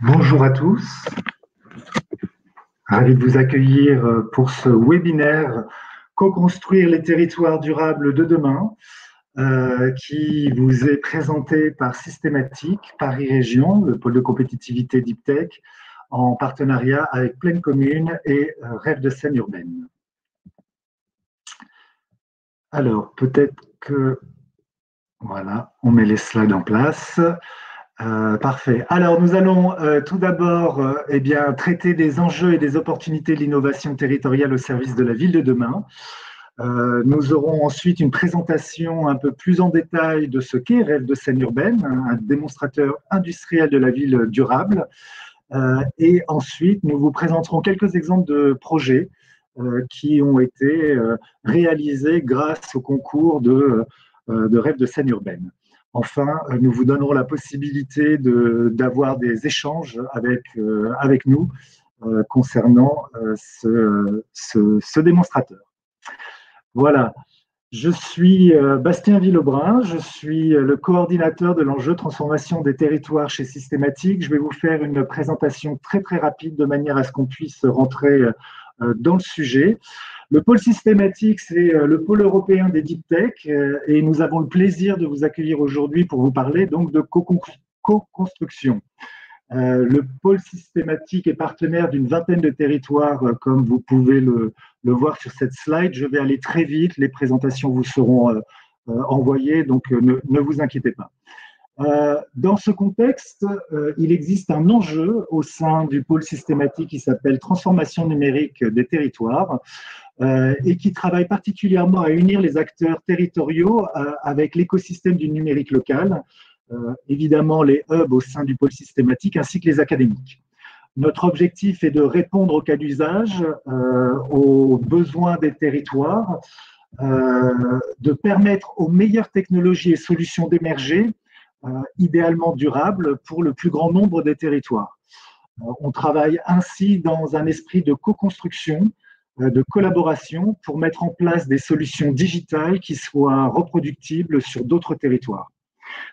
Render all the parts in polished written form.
Bonjour à tous, ravi de vous accueillir pour ce webinaire Co-construire les territoires durables de demain qui vous est présenté par Systématique, Paris Région, le pôle de compétitivité Deep Tech, en partenariat avec Pleine Commune et Rêve de Seine Urbaine. Alors, peut-être que, voilà, on met les slides en place. Parfait. Alors, nous allons tout d'abord traiter des enjeux et des opportunités de l'innovation territoriale au service de la ville de demain. Nous aurons ensuite une présentation un peu plus en détail de ce qu'est Rêve de Seine Urbaine, un démonstrateur industriel de la ville durable. Et ensuite, nous vous présenterons quelques exemples de projets qui ont été réalisés grâce au concours de Rêve de Seine Urbaine. Enfin, nous vous donnerons la possibilité d'avoir des échanges avec nous concernant ce démonstrateur. Voilà, je suis Bastien Villebrun, je suis le coordinateur de l'enjeu transformation des territoires chez Systématique. Je vais vous faire une présentation très rapide de manière à ce qu'on puisse rentrer dans le sujet. Le pôle Systématique, c'est le pôle européen des Deep Tech et nous avons le plaisir de vous accueillir aujourd'hui pour vous parler donc de co-construction. Le pôle Systématique est partenaire d'une vingtaine de territoires, comme vous pouvez le voir sur cette slide. Je vais aller très vite, les présentations vous seront envoyées, donc ne vous inquiétez pas. Dans ce contexte, il existe un enjeu au sein du pôle Systématique qui s'appelle transformation numérique des territoires et qui travaille particulièrement à unir les acteurs territoriaux avec l'écosystème du numérique local, évidemment les hubs au sein du pôle Systématique ainsi que les académiques. Notre objectif est de répondre au cas d'usage, aux besoins des territoires, de permettre aux meilleures technologies et solutions d'émerger, idéalement durables, pour le plus grand nombre des territoires. On travaille ainsi dans un esprit de co-construction, de collaboration pour mettre en place des solutions digitales qui soient reproductibles sur d'autres territoires.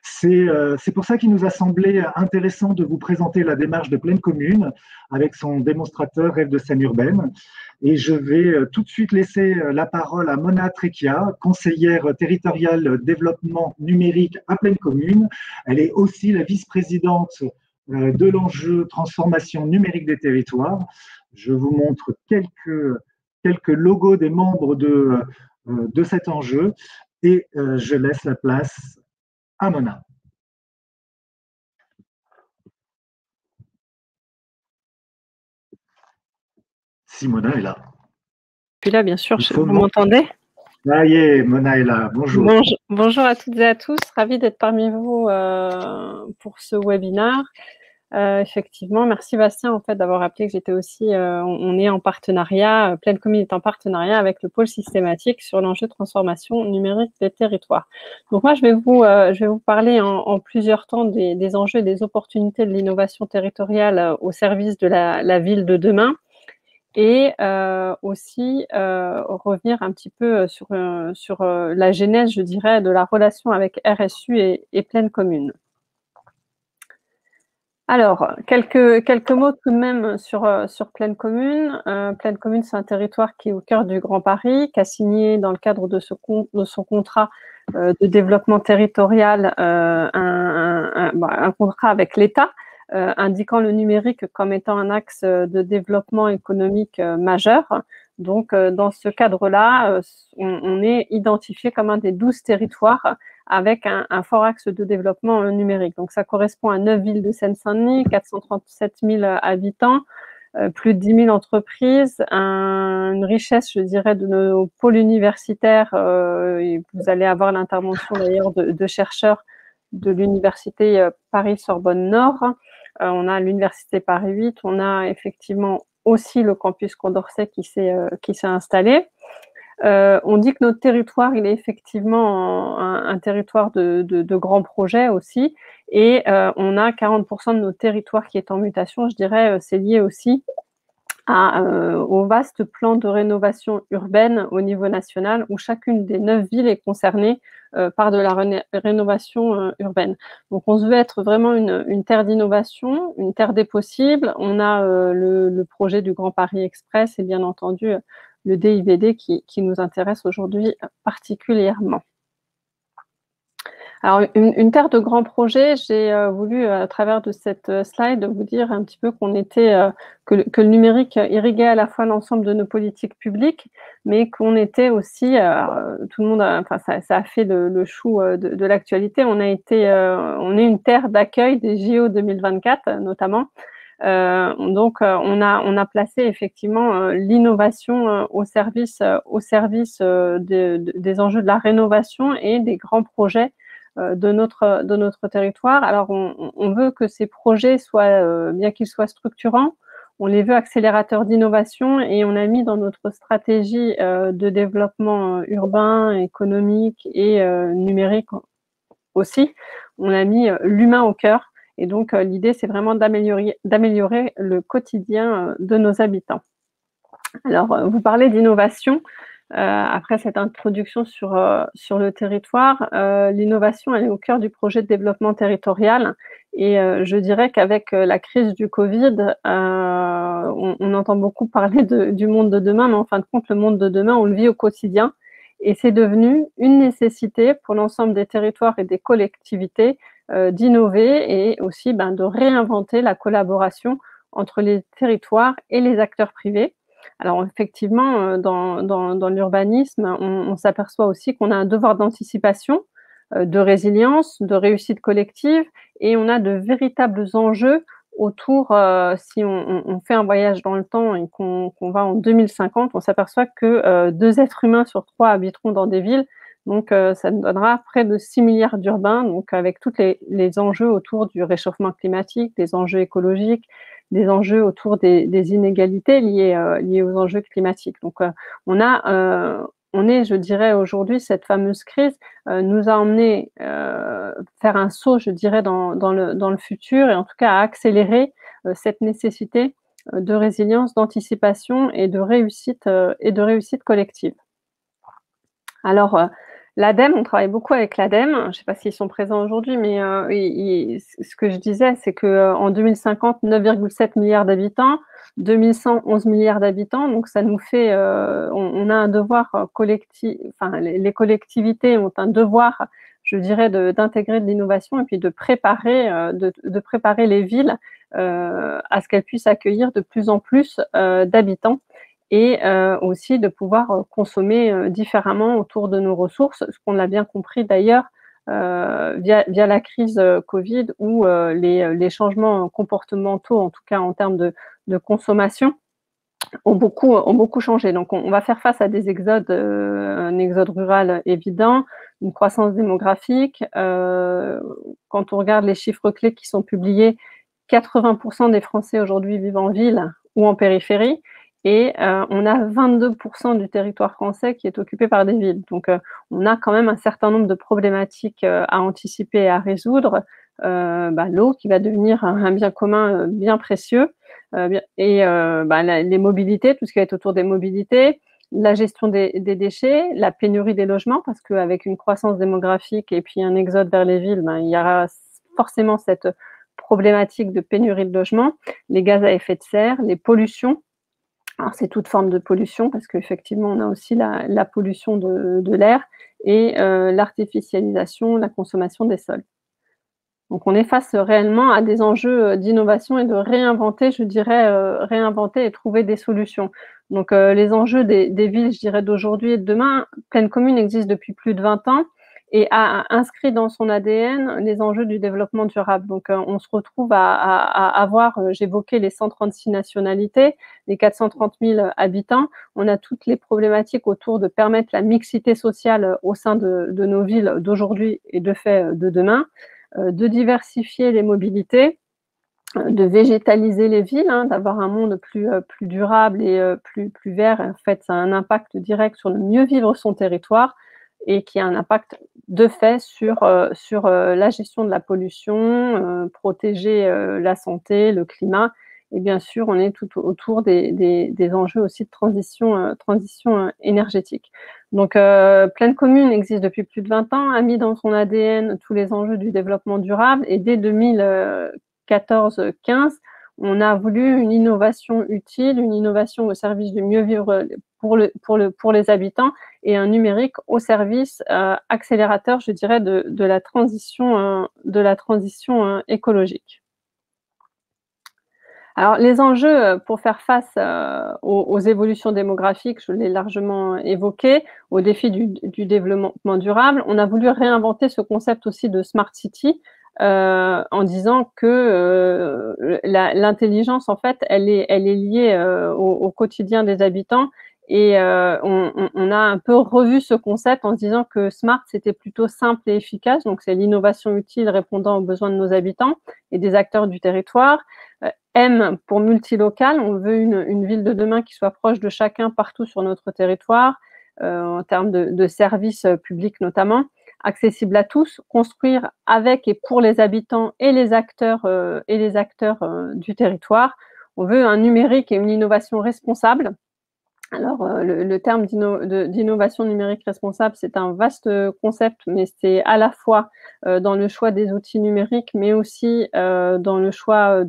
C'est pour ça qu'il nous a semblé intéressant de vous présenter la démarche de Pleine Commune avec son démonstrateur Rêve de Seine Urbaine. Et je vais tout de suite laisser la parole à Mona Trecchia, conseillère territoriale développement numérique à Pleine Commune. Elle est aussi la vice-présidente de l'enjeu transformation numérique des territoires. Je vous montre quelques logos des membres de cet enjeu et je laisse la place à Mona. Si Mona est là. Je suis là, bien sûr. Vous m'entendez? Ah y est, Mona est là. Bonjour. Bonjour à toutes et à tous. Ravie d'être parmi vous pour ce webinaire. Effectivement, merci Bastien en fait d'avoir rappelé que j'étais aussi, on est en partenariat, Pleine Commune est en partenariat avec le pôle Systématique sur l'enjeu de transformation numérique des territoires. Donc moi, je vais vous parler en plusieurs temps des enjeux et des opportunités de l'innovation territoriale au service de la ville de demain. Et aussi revenir un petit peu sur la genèse, je dirais, de la relation avec RSU et Pleine Commune. Alors, quelques mots tout de même sur Pleine Commune. Pleine Commune, c'est un territoire qui est au cœur du Grand Paris, qui a signé dans le cadre de son contrat de développement territorial un contrat avec l'État, indiquant le numérique comme étant un axe de développement économique majeur. Donc, dans ce cadre-là, on est identifié comme un des 12 territoires avec un fort axe de développement numérique. Donc, ça correspond à 9 villes de Seine-Saint-Denis, 437 000 habitants, plus de 10 000 entreprises, une richesse, je dirais, de nos pôles universitaires. Et vous allez avoir l'intervention d'ailleurs de chercheurs de l'université Paris-Sorbonne Nord. On a l'université Paris 8, on a effectivement aussi le campus Condorcet qui s'est installé. On dit que notre territoire, il est effectivement un territoire de grands projets aussi, et on a 40% de notre territoire qui est en mutation. Je dirais, c'est lié aussi au vaste plan de rénovation urbaine au niveau national où chacune des 9 villes est concernée par de la rénovation urbaine. Donc on se veut être vraiment une terre d'innovation, une terre des possibles. On a le projet du Grand Paris Express et bien entendu le DIVD qui nous intéresse aujourd'hui particulièrement. Alors, une terre de grands projets, j'ai voulu, à travers de cette slide, vous dire un petit peu qu'on était, que le numérique irriguait à la fois l'ensemble de nos politiques publiques, mais qu'on était aussi, tout le monde enfin, ça a fait le chou de l'actualité. On est une terre d'accueil des JO 2024, notamment. On a placé effectivement l'innovation des enjeux de la rénovation et des grands projets de notre territoire. Alors, on veut que ces projets soient, bien qu'ils soient structurants, on les veut accélérateurs d'innovation et on a mis dans notre stratégie de développement urbain, économique et numérique aussi, on a mis l'humain au cœur. Et donc, l'idée, c'est vraiment d'améliorer le quotidien de nos habitants. Alors, vous parlez d'innovation. Après cette introduction sur le territoire, l'innovation, elle est au cœur du projet de développement territorial. Et je dirais qu'avec la crise du Covid, on entend beaucoup parler du monde de demain, mais en fin de compte, le monde de demain, on le vit au quotidien. Et c'est devenu une nécessité pour l'ensemble des territoires et des collectivités d'innover et aussi de réinventer la collaboration entre les territoires et les acteurs privés. Alors effectivement, dans l'urbanisme, on s'aperçoit aussi qu'on a un devoir d'anticipation, de résilience, de réussite collective et on a de véritables enjeux autour, si on fait un voyage dans le temps et qu'on va en 2050, on s'aperçoit que 2 êtres humains sur 3 habiteront dans des villes. Donc ça nous donnera près de 6 milliards d'urbains, donc avec tous les enjeux autour du réchauffement climatique, des enjeux écologiques, des enjeux autour des inégalités liées aux enjeux climatiques. Donc, je dirais aujourd'hui, cette fameuse crise nous a emmené faire un saut, je dirais, dans le futur et en tout cas à accélérer cette nécessité de résilience, d'anticipation et de réussite collective. Alors, l'ADEME, on travaille beaucoup avec l'ADEME. Je ne sais pas s'ils sont présents aujourd'hui, mais ce que je disais, c'est qu'en 2050, 9,7 milliards d'habitants, 2100, 11 milliards d'habitants. Donc, ça nous fait, on a un devoir collectif, enfin, les collectivités ont un devoir, je dirais, d'intégrer de l'innovation et puis de préparer les villes à ce qu'elles puissent accueillir de plus en plus d'habitants. Et aussi de pouvoir consommer différemment autour de nos ressources, ce qu'on a bien compris d'ailleurs via la crise Covid où les changements comportementaux, en tout cas en termes de consommation, ont beaucoup changé. Donc on va faire face à des exodes, un exode rural évident, une croissance démographique. Quand on regarde les chiffres clés qui sont publiés, 80% des Français aujourd'hui vivent en ville ou en périphérie. Et on a 22% du territoire français qui est occupé par des villes. Donc, on a quand même un certain nombre de problématiques à anticiper et à résoudre. L'eau qui va devenir un bien commun bien précieux. Les mobilités, tout ce qui va être autour des mobilités, la gestion des déchets, la pénurie des logements, parce qu'avec une croissance démographique et puis un exode vers les villes, il y aura forcément cette problématique de pénurie de logements, les gaz à effet de serre, les pollutions. Alors, c'est toute forme de pollution parce qu'effectivement, on a aussi la pollution de l'air et l'artificialisation, la consommation des sols. Donc, on est face réellement à des enjeux d'innovation et de réinventer, je dirais, réinventer et trouver des solutions. Donc, les enjeux des villes, je dirais, d'aujourd'hui et de demain, Pleine Commune existe depuis plus de 20 ans et a inscrit dans son ADN les enjeux du développement durable. Donc, on se retrouve à avoir, j'évoquais les 136 nationalités, les 430 000 habitants. On a toutes les problématiques autour de permettre la mixité sociale au sein de nos villes d'aujourd'hui et de fait de demain, de diversifier les mobilités, de végétaliser les villes, d'avoir un monde plus durable et plus vert. En fait, ça a un impact direct sur le mieux vivre son territoire et qui a un impact de fait sur la gestion de la pollution, protéger la santé, le climat Et bien sûr, on est tout autour des enjeux aussi de transition énergétique. Donc, Pleine Commune existe depuis plus de 20 ans, a mis dans son ADN tous les enjeux du développement durable, et dès 2014-15, on a voulu une innovation utile, une innovation au service du mieux vivre pour les habitants, et un numérique au service accélérateur, je dirais, de la transition écologique. Alors, les enjeux pour faire face aux évolutions démographiques, je l'ai largement évoqué, aux défis du développement durable, on a voulu réinventer ce concept aussi de Smart City en disant que l'intelligence, en fait, elle est liée au quotidien des habitants. Et on a un peu revu ce concept en se disant que Smart, c'était plutôt simple et efficace. Donc, c'est l'innovation utile répondant aux besoins de nos habitants et des acteurs du territoire. M pour multilocal, on veut une ville de demain qui soit proche de chacun partout sur notre territoire, en termes de services publics notamment, accessible à tous, construire avec et pour les habitants et les acteurs du territoire. On veut un numérique et une innovation responsable. Alors, le terme d'innovation numérique responsable, c'est un vaste concept, mais c'est à la fois dans le choix des outils numériques, mais aussi dans le choix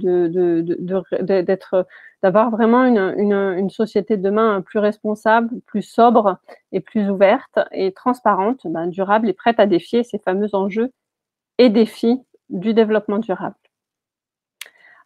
d'avoir vraiment une société de demain plus responsable, plus sobre et plus ouverte et transparente, durable et prête à défier ces fameux enjeux et défis du développement durable.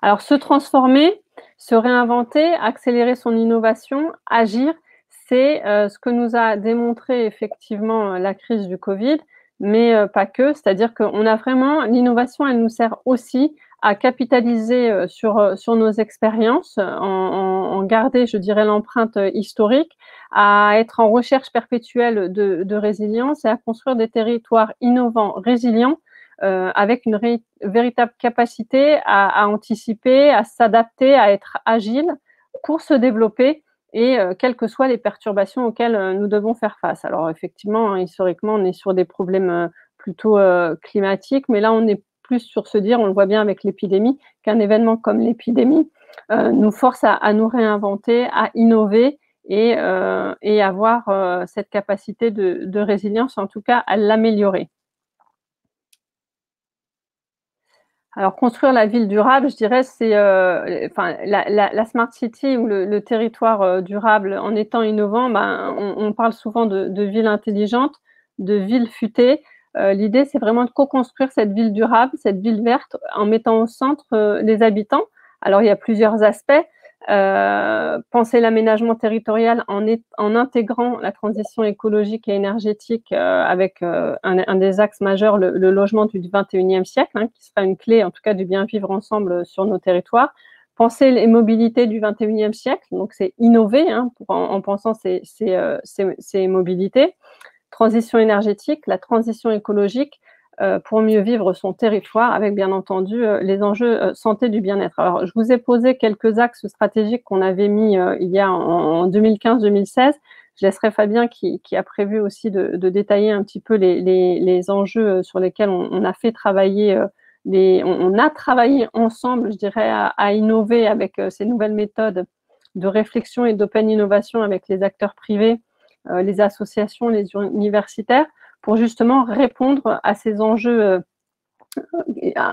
Alors, se transformer, se réinventer, accélérer son innovation, agir, c'est ce que nous a démontré effectivement la crise du Covid, mais pas que. C'est-à-dire qu'on a vraiment, l'innovation, elle nous sert aussi à capitaliser sur nos expériences, en garder, je dirais, l'empreinte historique, à être en recherche perpétuelle de résilience et à construire des territoires innovants, résilients, avec une véritable capacité à anticiper, à s'adapter, à être agile pour se développer et quelles que soient les perturbations auxquelles nous devons faire face. Alors effectivement, historiquement, on est sur des problèmes plutôt climatiques, mais là, on est plus sur se dire, on le voit bien avec l'épidémie, qu'un événement comme l'épidémie nous force à nous réinventer, à innover et avoir cette capacité de résilience, en tout cas à l'améliorer. Alors, construire la ville durable, je dirais, c'est la Smart City ou le territoire durable en étant innovant, on parle souvent de ville intelligente, de ville futée. L'idée, c'est vraiment de co-construire cette ville durable, cette ville verte, en mettant au centre les habitants. Alors, il y a plusieurs aspects. Penser l'aménagement territorial en intégrant la transition écologique et énergétique avec un des axes majeurs, le logement du XXIe siècle, qui sera une clé en tout cas du bien vivre ensemble sur nos territoires. Penser les mobilités du XXIe siècle, donc c'est innover en pensant ces mobilités. Transition énergétique, la transition écologique, pour mieux vivre son territoire avec bien entendu les enjeux santé du bien-être. Alors, je vous ai posé quelques axes stratégiques qu'on avait mis il y a en 2015-2016. Je laisserai Fabien qui a prévu aussi de détailler un petit peu les enjeux sur lesquels on a fait travailler, on a travaillé ensemble, je dirais, à innover avec ces nouvelles méthodes de réflexion et d'open innovation avec les acteurs privés, les associations, les universitaires, pour justement répondre à ces enjeux.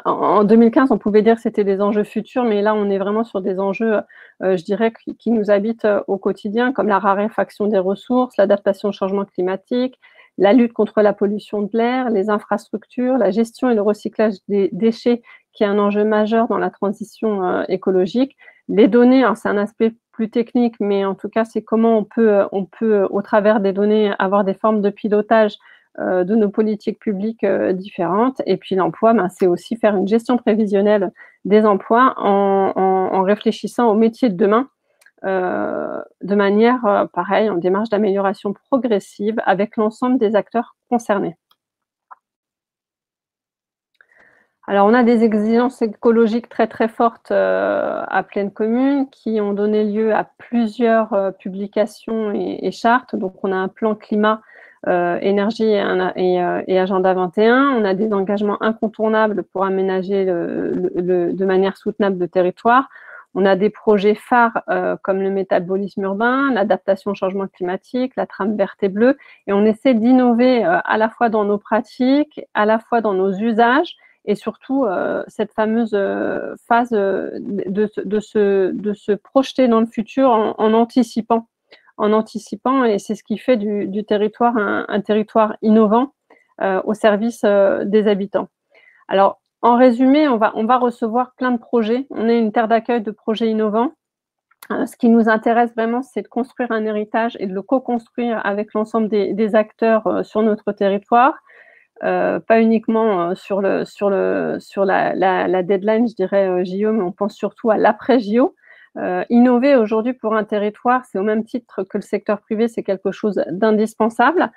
En 2015, on pouvait dire que c'était des enjeux futurs, mais là, on est vraiment sur des enjeux, je dirais, qui nous habitent au quotidien, comme la raréfaction des ressources, l'adaptation au changement climatique, la lutte contre la pollution de l'air, les infrastructures, la gestion et le recyclage des déchets, qui est un enjeu majeur dans la transition écologique. Les données, c'est un aspect plus technique, mais en tout cas, c'est comment on peut, au travers des données, avoir des formes de pilotage de nos politiques publiques différentes. Et puis l'emploi, c'est aussi faire une gestion prévisionnelle des emplois en réfléchissant aux métiers de demain de manière, pareil, en démarche d'amélioration progressive avec l'ensemble des acteurs concernés. Alors, on a des exigences écologiques très très fortes à Pleine Commune qui ont donné lieu à plusieurs publications et chartes. Donc, on a un plan climat, énergie et agenda 21. On a des engagements incontournables pour aménager de manière soutenable le territoire. On a des projets phares comme le métabolisme urbain, l'adaptation au changement climatique, la trame verte et bleue, et on essaie d'innover à la fois dans nos pratiques, à la fois dans nos usages, et surtout cette fameuse phase de se projeter dans le futur en anticipant, et c'est ce qui fait du territoire un territoire innovant au service des habitants. Alors, en résumé, on va recevoir plein de projets. On est une terre d'accueil de projets innovants. Ce qui nous intéresse vraiment, c'est de construire un héritage et de le co-construire avec l'ensemble des acteurs sur notre territoire. Pas uniquement sur la deadline, je dirais, JO, mais on pense surtout à l'après-JO. Innover aujourd'hui pour un territoire, c'est au même titre que le secteur privé, c'est quelque chose d'indispensable.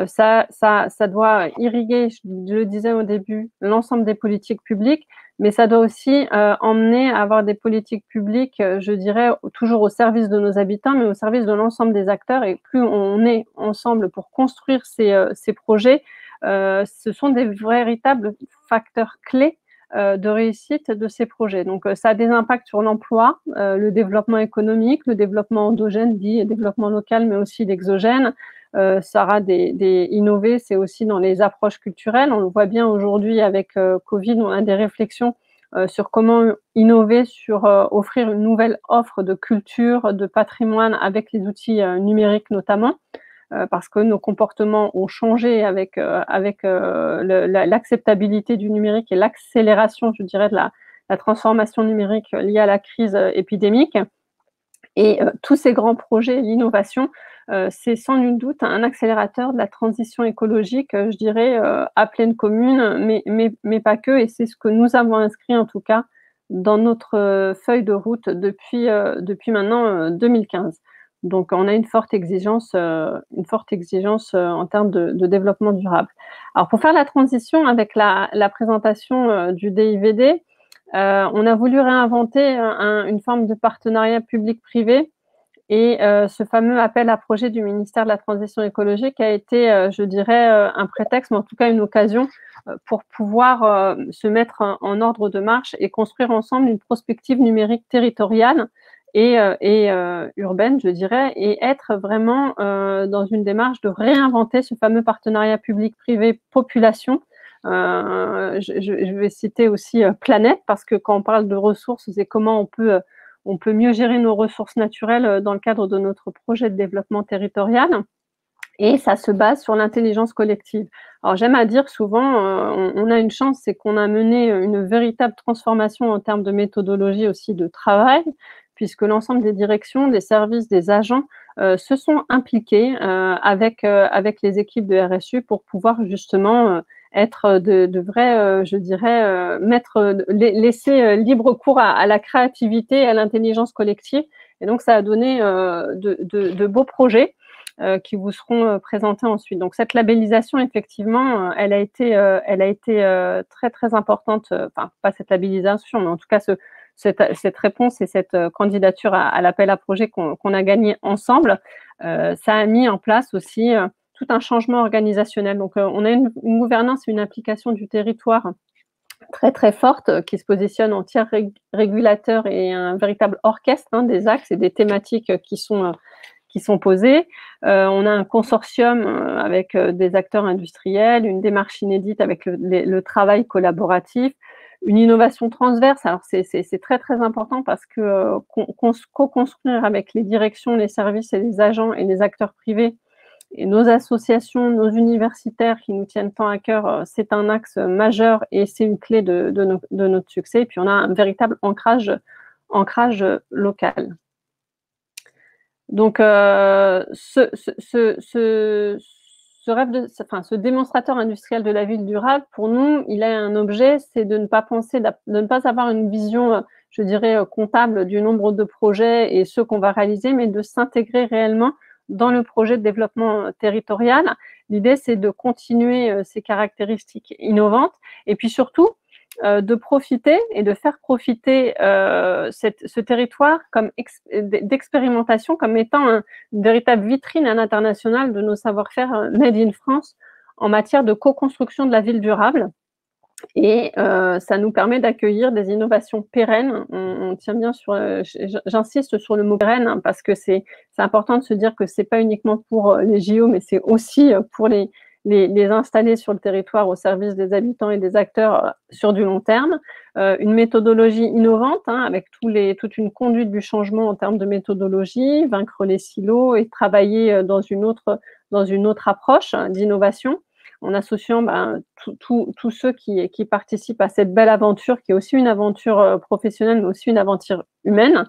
Ça doit irriguer, je le disais au début, l'ensemble des politiques publiques, mais ça doit aussi emmener à avoir des politiques publiques, je dirais, toujours au service de nos habitants, mais au service de l'ensemble des acteurs. Et plus on est ensemble pour construire ces projets, ce sont des véritables facteurs clés de réussite de ces projets. Donc, ça a des impacts sur l'emploi, le développement économique, le développement endogène, dit développement local, mais aussi l'exogène. Ça aura innover, c'est aussi dans les approches culturelles. On le voit bien aujourd'hui avec Covid, on a des réflexions sur comment innover, sur offrir une nouvelle offre de culture, de patrimoine avec les outils numériques notamment. Parce que nos comportements ont changé avec l'acceptabilité du numérique et l'accélération, je dirais, de la transformation numérique liée à la crise épidémique. Et tous ces grands projets, l'innovation, c'est sans nul doute un accélérateur de la transition écologique, je dirais, à pleine commune, mais pas que. Et c'est ce que nous avons inscrit, en tout cas, dans notre feuille de route depuis maintenant 2015. Donc, on a une forte exigence en termes de développement durable. Alors, pour faire la transition avec la présentation du DIVD, on a voulu réinventer une forme de partenariat public-privé, et ce fameux appel à projet du ministère de la Transition écologique a été, je dirais, un prétexte, mais en tout cas une occasion pour pouvoir se mettre en ordre de marche et construire ensemble une prospective numérique territoriale et urbaine, je dirais, et être vraiment dans une démarche de réinventer ce fameux partenariat public-privé population. Je vais citer aussi Planète, parce que quand on parle de ressources, c'est comment on peut mieux gérer nos ressources naturelles dans le cadre de notre projet de développement territorial. Et ça se base sur l'intelligence collective. Alors, j'aime à dire souvent, on a une chance, c'est qu'on a mené une véritable transformation en termes de méthodologie aussi de travail, puisque l'ensemble des directions, des services, des agents se sont impliqués avec les équipes de RSU pour pouvoir justement être de vrais, je dirais, laisser libre cours à la créativité et à l'intelligence collective. Et donc, ça a donné de beaux projets qui vous seront présentés ensuite. Donc, cette labellisation, effectivement, elle a été très, très importante. Enfin, pas cette labellisation, mais en tout cas, cette réponse et cette candidature à l'appel à projet qu'on a gagné ensemble, ça a mis en place aussi tout un changement organisationnel. Donc, on a une gouvernance et une application du territoire très, très forte qui se positionne en tiers régulateur et un véritable orchestre des axes et des thématiques qui sont posées. On a un consortium avec des acteurs industriels, une démarche inédite avec le travail collaboratif, une innovation transverse. Alors, c'est très, très important parce que co-construire avec les directions, les services et les agents et les acteurs privés et nos associations, nos universitaires qui nous tiennent tant à cœur, c'est un axe majeur et c'est une clé de notre succès. Et puis, on a un véritable ancrage local. Donc, ce démonstrateur industriel de la ville durable, pour nous, il a un objet, c'est de ne pas avoir une vision, je dirais, comptable du nombre de projets et ceux qu'on va réaliser, mais de s'intégrer réellement dans le projet de développement territorial. L'idée, c'est de continuer ces caractéristiques innovantes et puis surtout, de profiter et de faire profiter ce territoire d'expérimentation comme étant une véritable vitrine à l'international de nos savoir-faire made in France en matière de co-construction de la ville durable. Et ça nous permet d'accueillir des innovations pérennes. On tient bien sur, j'insiste sur le mot pérenne, hein, parce que c'est important de se dire que c'est pas uniquement pour les JO, mais c'est aussi pour les installer sur le territoire au service des habitants et des acteurs sur du long terme. Une méthodologie innovante, hein, avec toute une conduite du changement en termes de méthodologie, vaincre les silos et travailler dans une autre approche, hein, d'innovation, en associant tous ceux qui participent à cette belle aventure, qui est aussi une aventure professionnelle, mais aussi une aventure humaine,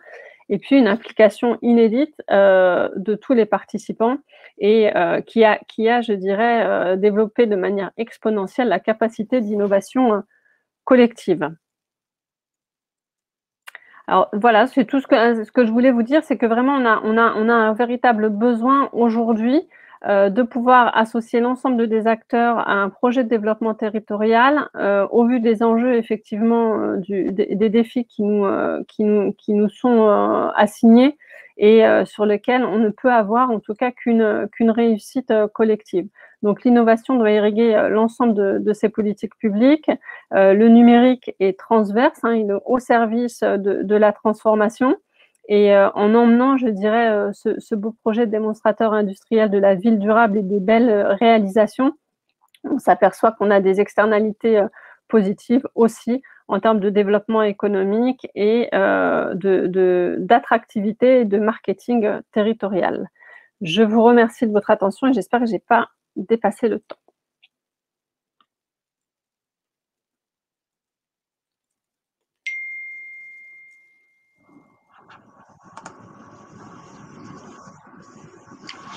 et puis une implication inédite de tous les participants et qui a, je dirais, développé de manière exponentielle la capacité d'innovation collective. Alors voilà, c'est tout ce que je voulais vous dire, c'est que vraiment on a un véritable besoin aujourd'hui de pouvoir associer l'ensemble des acteurs à un projet de développement territorial au vu des enjeux effectivement des défis qui nous sont assignés et sur lesquels on ne peut avoir en tout cas qu'une réussite collective. Donc l'innovation doit irriguer l'ensemble de ces politiques publiques. Le numérique est transverse, hein, il est au service de la transformation. Et en emmenant, je dirais, ce beau projet de démonstrateur industriel de la ville durable et des belles réalisations, on s'aperçoit qu'on a des externalités positives aussi en termes de développement économique et d'attractivité et de marketing territorial. Je vous remercie de votre attention et j'espère que je n'ai pas dépassé le temps.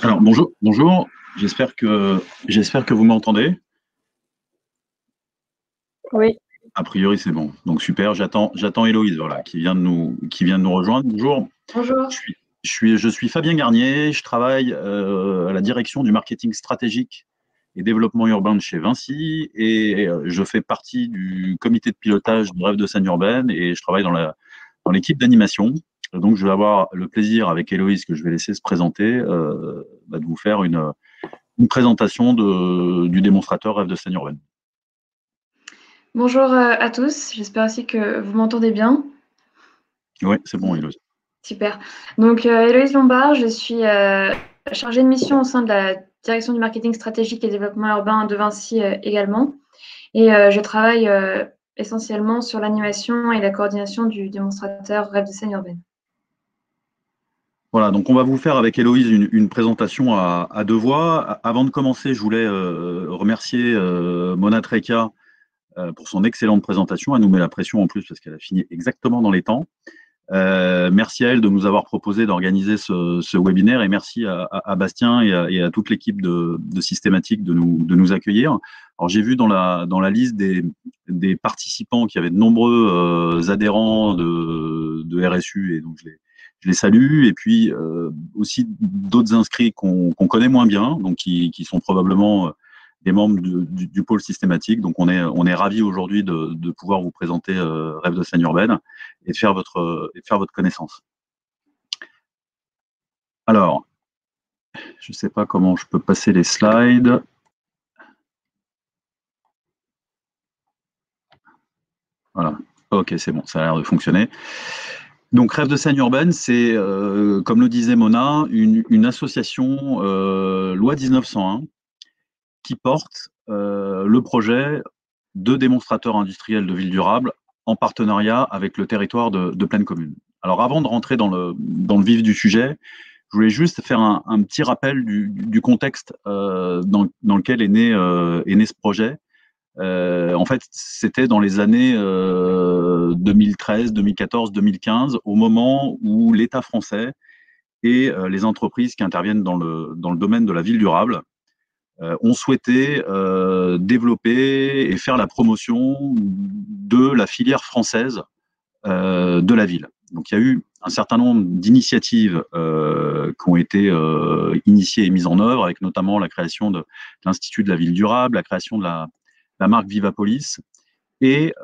Alors bonjour. J'espère que vous m'entendez. Oui. A priori c'est bon. Donc super. J'attends Héloïse, voilà, qui vient de nous rejoindre. Bonjour. Bonjour. Je suis Fabien Garnier. Je travaille à la direction du marketing stratégique et développement urbain de chez Vinci et je fais partie du comité de pilotage de Rêve de scène urbaine et je travaille dans l'équipe d'animation. Donc, je vais avoir le plaisir, avec Héloïse, que je vais laisser se présenter, de vous faire une présentation du démonstrateur Rêve de scène urbaine. Bonjour à tous, j'espère aussi que vous m'entendez bien. Oui, c'est bon, Héloïse. Super. Donc, Héloïse Lombard, je suis chargée de mission au sein de la direction du marketing stratégique et développement urbain de Vinci également. Et je travaille essentiellement sur l'animation et la coordination du démonstrateur Rêve de scène urbaine. Voilà, donc on va vous faire avec Héloïse une présentation à deux voix. Avant de commencer, je voulais remercier Mona Treka pour son excellente présentation. Elle nous met la pression en plus parce qu'elle a fini exactement dans les temps. Merci à elle de nous avoir proposé d'organiser ce webinaire et merci à Bastien et à toute l'équipe de Systématique de nous accueillir. Alors j'ai vu dans la liste des participants qu'il y avait de nombreux adhérents de RSU et donc je les salue, et puis aussi d'autres inscrits qu'on connaît moins bien, donc qui sont probablement des membres du pôle Systématique. Donc on est ravis aujourd'hui de pouvoir vous présenter Rêve de scène urbaine et de faire votre connaissance. Alors, je ne sais pas comment je peux passer les slides. Voilà, ok, c'est bon, ça a l'air de fonctionner. Donc, Rêve de scène urbaine, c'est, comme le disait Mona, une association loi 1901 qui porte le projet de démonstrateurs industriels de ville durable en partenariat avec le territoire de Plaine Commune. Alors, avant de rentrer dans le vif du sujet, je voulais juste faire un petit rappel du contexte dans lequel est né ce projet. En fait, c'était dans les années 2013, 2014, 2015, au moment où l'État français et les entreprises qui interviennent dans le domaine de la ville durable ont souhaité développer et faire la promotion de la filière française de la ville. Donc, il y a eu un certain nombre d'initiatives qui ont été initiées et mises en œuvre, avec notamment la création de l'Institut de la ville durable, la création de la marque Vivapolis. Et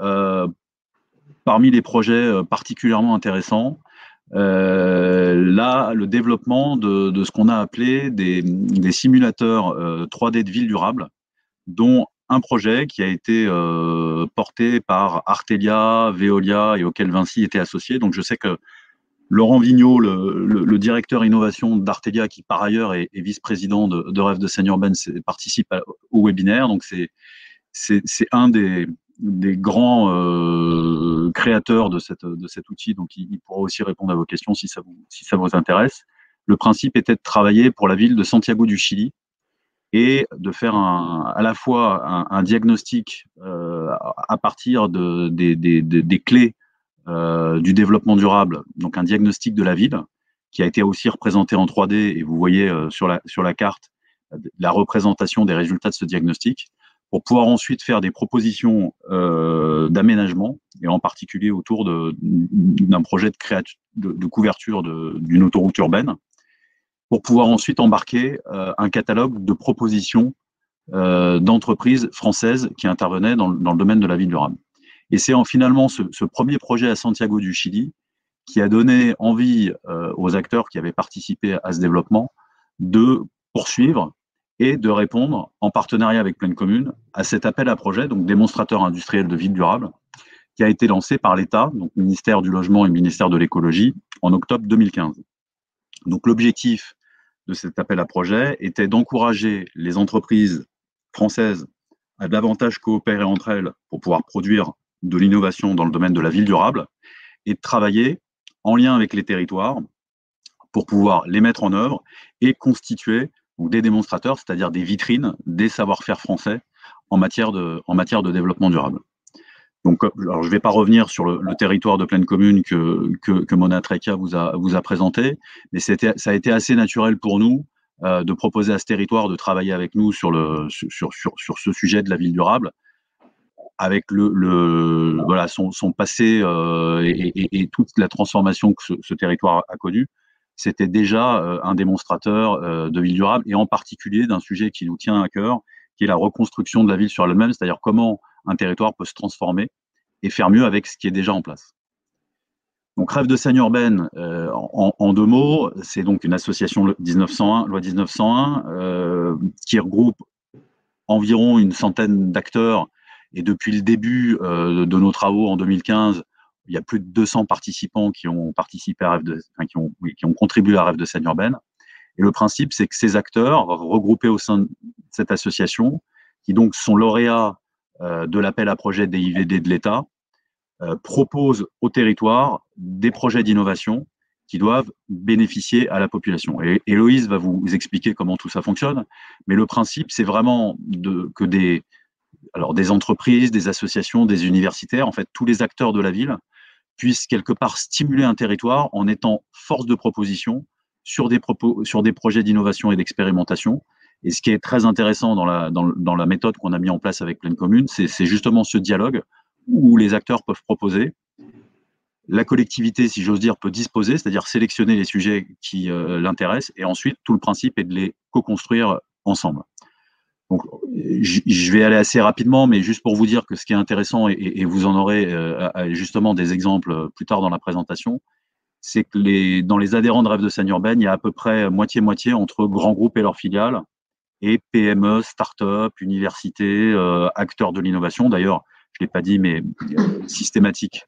parmi les projets particulièrement intéressants, là, le développement de ce qu'on a appelé des simulateurs 3D de ville durable, dont un projet qui a été porté par Artelia, Veolia et auquel Vinci était associé. Donc je sais que Laurent Vigneault, le directeur innovation d'Artelia, qui par ailleurs est vice-président de Rêve de scène urbaine, participe au webinaire. Donc c'est un des grands créateurs de cet outil. Donc il pourra aussi répondre à vos questions si ça vous intéresse. Le principe était de travailler pour la ville de Santiago du Chili et de faire à la fois un diagnostic à partir des clés du développement durable, donc un diagnostic de la ville qui a été aussi représenté en 3D, et vous voyez sur la carte la représentation des résultats de ce diagnostic, pour pouvoir ensuite faire des propositions d'aménagement, et en particulier autour d'un projet de couverture d'une autoroute urbaine, pour pouvoir ensuite embarquer un catalogue de propositions d'entreprises françaises qui intervenaient dans le domaine de la ville durable. Et c'est finalement ce premier projet à Santiago du Chili qui a donné envie aux acteurs qui avaient participé à ce développement de poursuivre et de répondre en partenariat avec Plaine Commune à cet appel à projet, donc démonstrateur industriel de ville durable, qui a été lancé par l'État, donc ministère du Logement et ministère de l'Écologie, en octobre 2015. Donc l'objectif de cet appel à projet était d'encourager les entreprises françaises à davantage coopérer entre elles pour pouvoir produire de l'innovation dans le domaine de la ville durable et de travailler en lien avec les territoires pour pouvoir les mettre en œuvre et constituer donc des démonstrateurs, c'est-à-dire des vitrines, des savoir-faire français en matière de développement durable. Donc, alors je ne vais pas revenir sur le territoire de Plaine Commune que Mona Trekia vous a présenté, mais ça a été assez naturel pour nous de proposer à ce territoire de travailler avec nous sur ce sujet de la ville durable, avec voilà, son passé et toute la transformation que ce territoire a connue. C'était déjà un démonstrateur de ville durable, et en particulier d'un sujet qui nous tient à cœur, qui est la reconstruction de la ville sur elle-même, c'est-à-dire comment un territoire peut se transformer et faire mieux avec ce qui est déjà en place. Donc Rêve de scène urbaine, en 2 mots, c'est donc une association loi 1901, qui regroupe environ une centaine d'acteurs, et depuis le début de nos travaux en 2015, il y a plus de 200 participants qui ont participé à qui ont contribué à Rêve de scène urbaine. Et le principe, c'est que ces acteurs, regroupés au sein de cette association, qui donc sont lauréats de l'appel à projet DIVD de l'État, proposent au territoire des projets d'innovation qui doivent bénéficier à la population. Et Héloïse va vous expliquer comment tout ça fonctionne, mais le principe, c'est vraiment que des entreprises, des associations, des universitaires, en fait, tous les acteurs de la ville puissent quelque part stimuler un territoire en étant force de proposition sur des projets d'innovation et d'expérimentation. Et ce qui est très intéressant dans la méthode qu'on a mis en place avec Plaine Commune, c'est justement ce dialogue où les acteurs peuvent proposer, la collectivité, si j'ose dire, peut disposer, c'est-à-dire sélectionner les sujets qui l'intéressent, et ensuite tout le principe est de les co-construire ensemble. Donc, je vais aller assez rapidement, mais juste pour vous dire que ce qui est intéressant, et vous en aurez justement des exemples plus tard dans la présentation, c'est que dans les adhérents de Rêve de scène urbaine, il y a à peu près moitié-moitié entre grands groupes et leurs filiales, et PME, start-up, universités, acteurs de l'innovation. D'ailleurs, je ne l'ai pas dit, mais Systématique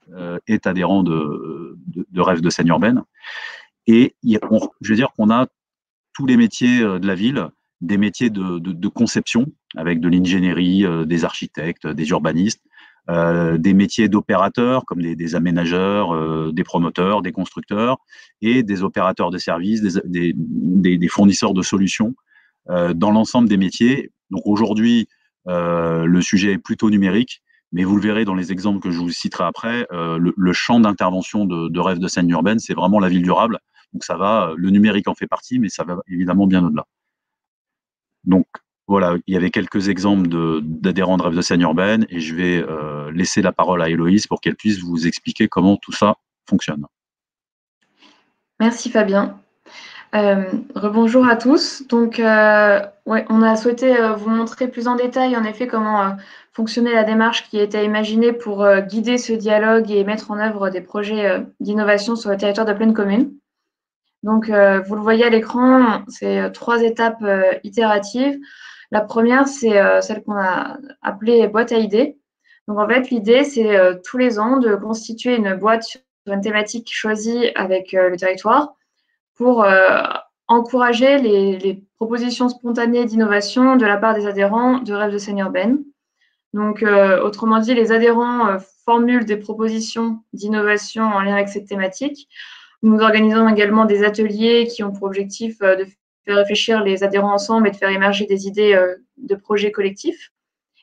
est adhérent de Rêve de scène urbaine. Et je veux dire qu'on a tous les métiers de la ville, des métiers de conception, avec de l'ingénierie, des architectes, des urbanistes, des métiers d'opérateurs, comme des aménageurs, des promoteurs, des constructeurs, et des opérateurs de services, des fournisseurs de solutions, dans l'ensemble des métiers. Donc aujourd'hui, le sujet est plutôt numérique, mais vous le verrez dans les exemples que je vous citerai après, le champ d'intervention de Rêve de scène urbaine, c'est vraiment la ville durable. Donc ça va, le numérique en fait partie, mais ça va évidemment bien au-delà. Donc voilà, il y avait quelques exemples d'adhérents de Rêve de scène urbaine, et je vais laisser la parole à Héloïse pour qu'elle puisse vous expliquer comment tout ça fonctionne. Merci Fabien. Rebonjour à tous. Donc, ouais, on a souhaité vous montrer plus en détail, en effet, comment fonctionnait la démarche qui était imaginée pour guider ce dialogue et mettre en œuvre des projets d'innovation sur le territoire de Plaine Commune. Donc, vous le voyez à l'écran, c'est 3 étapes itératives. La première, c'est celle qu'on a appelée boîte à idées. Donc, en fait, l'idée, c'est tous les ans de constituer une boîte sur une thématique choisie avec le territoire pour encourager les propositions spontanées d'innovation de la part des adhérents de Rêves de Seine Urbaine. Donc, autrement dit, les adhérents formulent des propositions d'innovation en lien avec cette thématique. Nous organisons également des ateliers qui ont pour objectif de faire réfléchir les adhérents ensemble et de faire émerger des idées de projets collectifs.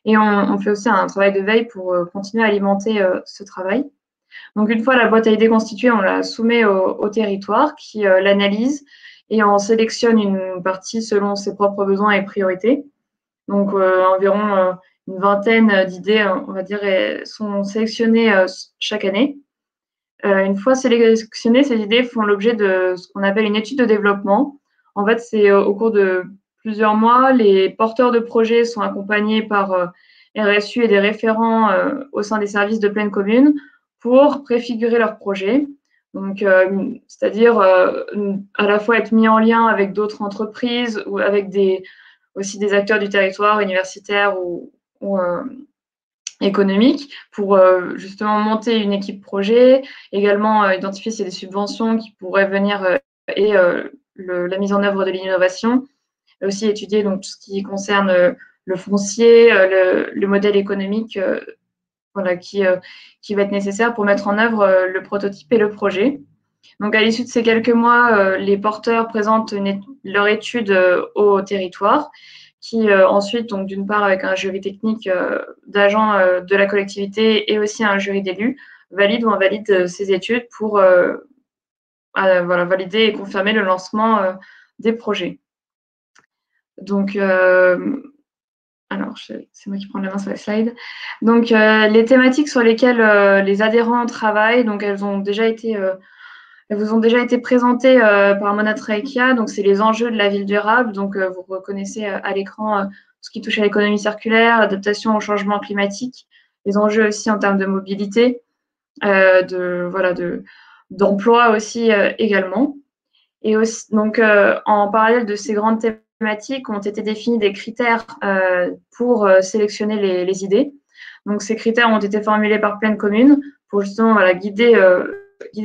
Et on fait aussi un travail de veille pour continuer à alimenter ce travail. Donc, une fois la boîte à idées constituée, on la soumet au territoire qui l'analyse et en sélectionne une partie selon ses propres besoins et priorités. Donc, environ une vingtaine d'idées, on va dire, sont sélectionnées chaque année. Une fois sélectionnées, ces idées font l'objet de ce qu'on appelle une étude de développement. En fait, c'est au cours de plusieurs mois, les porteurs de projets sont accompagnés par RSU et des référents au sein des services de pleine commune pour préfigurer leur projet. Donc, c'est-à-dire à la fois être mis en lien avec d'autres entreprises ou avec aussi des acteurs du territoire universitaire ou économique pour justement monter une équipe projet, également identifier s'il y a des subventions qui pourraient venir et la mise en œuvre de l'innovation, aussi étudier donc tout ce qui concerne le foncier, le modèle économique voilà, qui va être nécessaire pour mettre en œuvre le prototype et le projet. Donc, à l'issue de ces quelques mois, les porteurs présentent leur étude au territoire qui ensuite, donc d'une part avec un jury technique d'agents de la collectivité et aussi un jury d'élus, valide ou invalide ces études pour voilà, valider et confirmer le lancement des projets. Donc, alors, c'est moi qui prends la main sur la slide. Donc, les thématiques sur lesquelles les adhérents travaillent, donc elles vous ont déjà été présentées par Mona Traikia. Donc, c'est les enjeux de la ville durable. Donc, vous reconnaissez à l'écran ce qui touche à l'économie circulaire, l'adaptation au changement climatique, les enjeux aussi en termes de mobilité, d'emploi aussi également. Et aussi, donc, en parallèle de ces grandes thématiques, ont été définis des critères pour sélectionner les idées. Donc, ces critères ont été formulés par pleine commune pour justement voilà, guider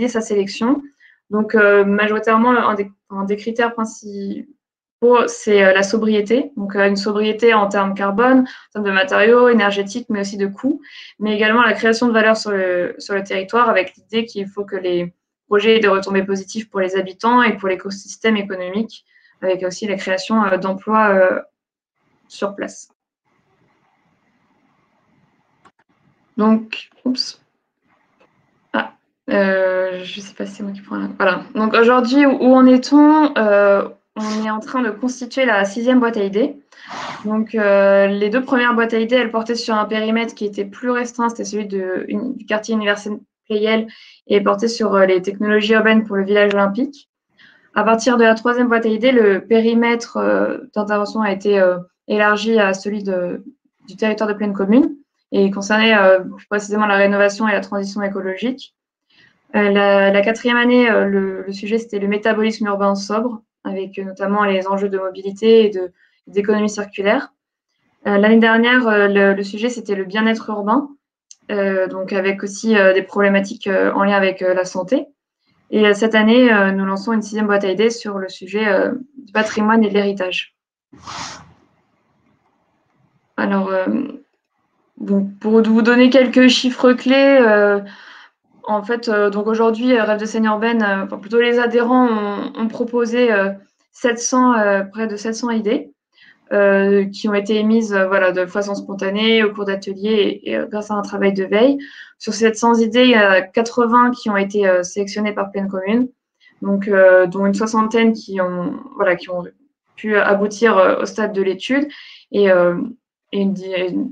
sa sélection. Donc, majoritairement, un des critères principaux, c'est la sobriété. Donc, une sobriété en termes carbone, en termes de matériaux, énergétiques, mais aussi de coûts, mais également la création de valeur sur le territoire avec l'idée qu'il faut que les projets aient des retombées positives pour les habitants et pour l'écosystème économique, avec aussi la création d'emplois sur place. Donc, oups. Je ne sais pas si c'est moi qui prends la... Voilà. Donc aujourd'hui, où en est-on on est en train de constituer la 6e boîte à idées. Donc les 2 premières boîtes à idées, elles portaient sur un périmètre qui était plus restreint, c'était celui du quartier universitaire Pleyel et portait sur les technologies urbaines pour le village olympique. À partir de la 3e boîte à idées, le périmètre d'intervention a été élargi à celui du territoire de pleine commune et concernait plus précisément la rénovation et la transition écologique. La 4e année, le sujet, c'était le métabolisme urbain sobre, avec notamment les enjeux de mobilité et d'économie circulaire. L'année dernière, le sujet, c'était le bien-être urbain, donc avec aussi des problématiques en lien avec la santé. Et cette année, nous lançons une 6e boîte à idées sur le sujet du patrimoine et de l'héritage. Alors, donc pour vous donner quelques chiffres clés, en fait, donc aujourd'hui, Rêves de Seine Urbaine, enfin plutôt les adhérents ont proposé près de 700 idées qui ont été émises voilà, de façon spontanée au cours d'ateliers et grâce à un travail de veille. Sur ces 700 idées, il y a 80 qui ont été sélectionnées par pleine commune, donc, dont une soixantaine qui ont pu aboutir au stade de l'étude et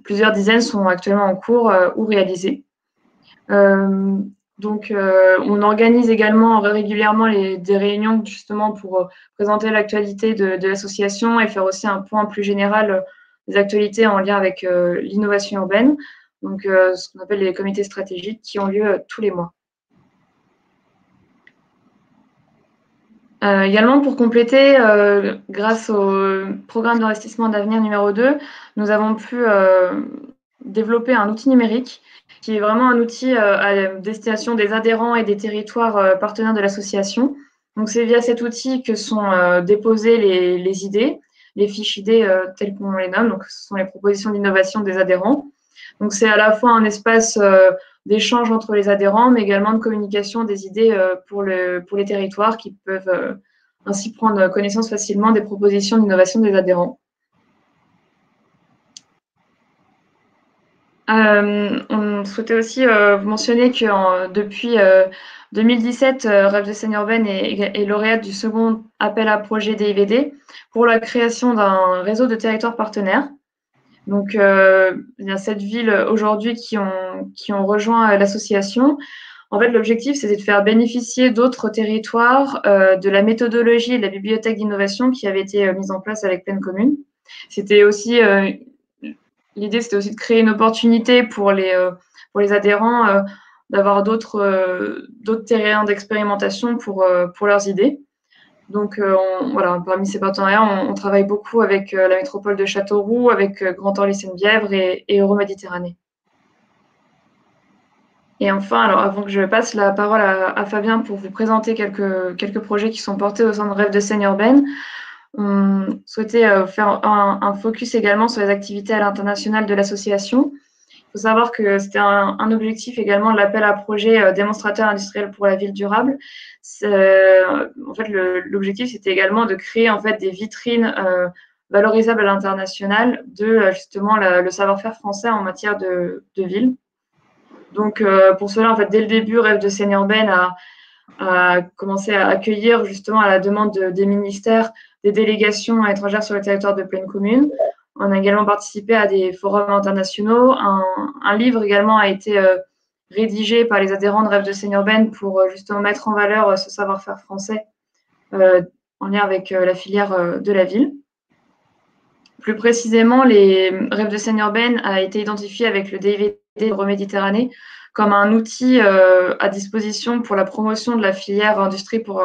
plusieurs dizaines sont actuellement en cours ou réalisées. Donc, on organise également régulièrement des réunions justement pour présenter l'actualité de l'association et faire aussi un point plus général des actualités en lien avec l'innovation urbaine, donc ce qu'on appelle les comités stratégiques qui ont lieu tous les mois. Également, pour compléter, grâce au programme d'investissement d'avenir numéro 2, nous avons pu développer un outil numérique qui est vraiment un outil à destination des adhérents et des territoires partenaires de l'association. Donc, c'est via cet outil que sont déposées les idées, les fiches idées telles qu'on les nomme. Donc, ce sont les propositions d'innovation des adhérents. Donc, c'est à la fois un espace d'échange entre les adhérents, mais également de communication des idées pour les territoires qui peuvent ainsi prendre connaissance facilement des propositions d'innovation des adhérents. On souhaitait aussi vous mentionner que depuis 2017, Rêve de scène urbaine est lauréate du second appel à projet DIVD pour la création d'un réseau de territoires partenaires. Donc, il y a 7 villes aujourd'hui qui ont rejoint l'association. En fait, l'objectif, c'était de faire bénéficier d'autres territoires de la méthodologie et de la bibliothèque d'innovation qui avait été mise en place avec Pleine Commune. C'était aussi l'idée, c'était aussi de créer une opportunité pour les adhérents d'avoir d'autres terrains d'expérimentation pour leurs idées. Donc, voilà, parmi ces partenariats, on travaille beaucoup avec la métropole de Châteauroux, avec Grand Orly-Seine-Bièvre et Euroméditerranée. Et enfin, alors avant que je passe la parole à Fabien pour vous présenter quelques projets qui sont portés au sein de Rêve de scène urbaine, on souhaitait faire un focus également sur les activités à l'international de l'association. Il faut savoir que c'était un objectif également de l'appel à projet démonstrateur industriel pour la ville durable. En fait, l'objectif, c'était également de créer en fait des vitrines valorisables à l'international de justement le savoir-faire français en matière de ville. Donc, pour cela, en fait, dès le début, Rêve de scène urbaine a commencé à accueillir justement à la demande des ministères des délégations étrangères sur le territoire de Pleine Commune. On a également participé à des forums internationaux. Un livre également a été rédigé par les adhérents de Rêve de scène urbaine pour justement mettre en valeur ce savoir-faire français en lien avec la filière de la ville. Plus précisément, les Rêves de scène urbaine a été identifié avec le DIVD Euroméditerranée comme un outil à disposition pour la promotion de la filière industrie pour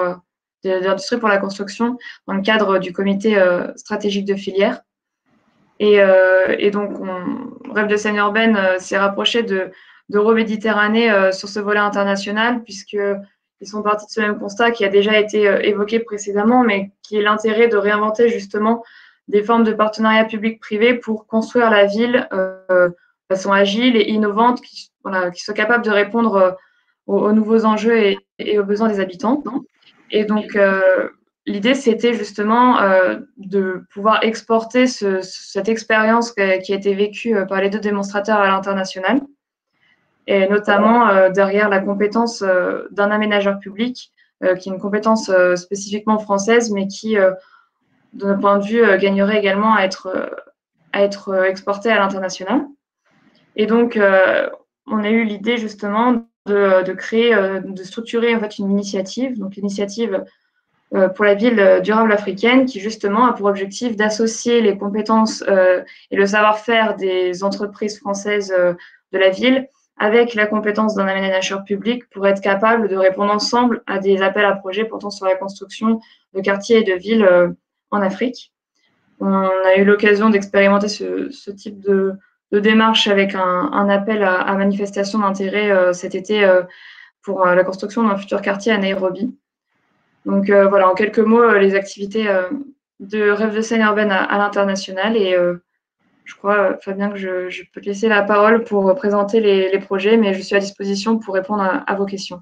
la construction dans le cadre du comité stratégique de filière. Et donc, Rêve de scène urbaine s'est rapproché d'Euroméditerranée sur ce volet international, puisqu'ils sont partis de ce même constat qui a déjà été évoqué précédemment, mais qui est l'intérêt de réinventer justement des formes de partenariat public-privé pour construire la ville de façon agile et innovante, qui soit capable de répondre aux nouveaux enjeux et aux besoins des habitants. Et donc, l'idée, c'était justement de pouvoir exporter cette expérience qui a été vécue par les deux démonstrateurs à l'international, et notamment derrière la compétence d'un aménageur public, qui est une compétence spécifiquement française, mais qui, de notre point de vue, gagnerait également à être exportée à l'international. Et donc, on a eu l'idée justement de créer, de structurer en fait une initiative, donc l'initiative pour la ville durable africaine, qui justement a pour objectif d'associer les compétences et le savoir-faire des entreprises françaises de la ville avec la compétence d'un aménageur public pour être capable de répondre ensemble à des appels à projets portant sur la construction de quartiers et de villes en Afrique. On a eu l'occasion d'expérimenter ce type de démarche avec un appel à manifestation d'intérêt cet été pour la construction d'un futur quartier à Nairobi. Donc voilà, en quelques mots, les activités de Rêve de scène urbaine à l'international. Et je crois, Fabien, que je peux te laisser la parole pour présenter les projets, mais je suis à disposition pour répondre à vos questions.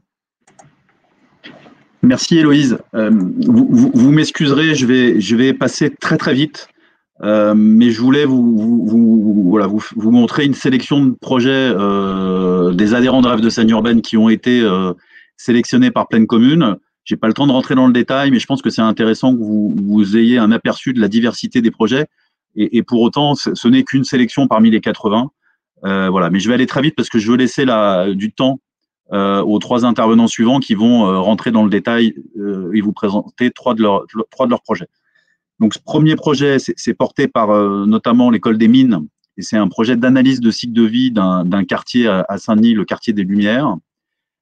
Merci Héloïse. Vous m'excuserez, je vais passer très très vite, mais je voulais vous montrer une sélection de projets des adhérents de Rêve de scène urbaine qui ont été sélectionnés par Pleine Commune. Je n'ai pas le temps de rentrer dans le détail, mais je pense que c'est intéressant que vous ayez un aperçu de la diversité des projets. Et pour autant, ce n'est qu'une sélection parmi les 80. Voilà. Mais je vais aller très vite parce que je veux laisser du temps aux 3 intervenants suivants qui vont rentrer dans le détail et vous présenter 3 de leurs projets. Donc, ce premier projet, c'est porté par notamment l'école des mines. Et c'est un projet d'analyse de cycle de vie d'un quartier à Saint-Denis, le quartier des Lumières.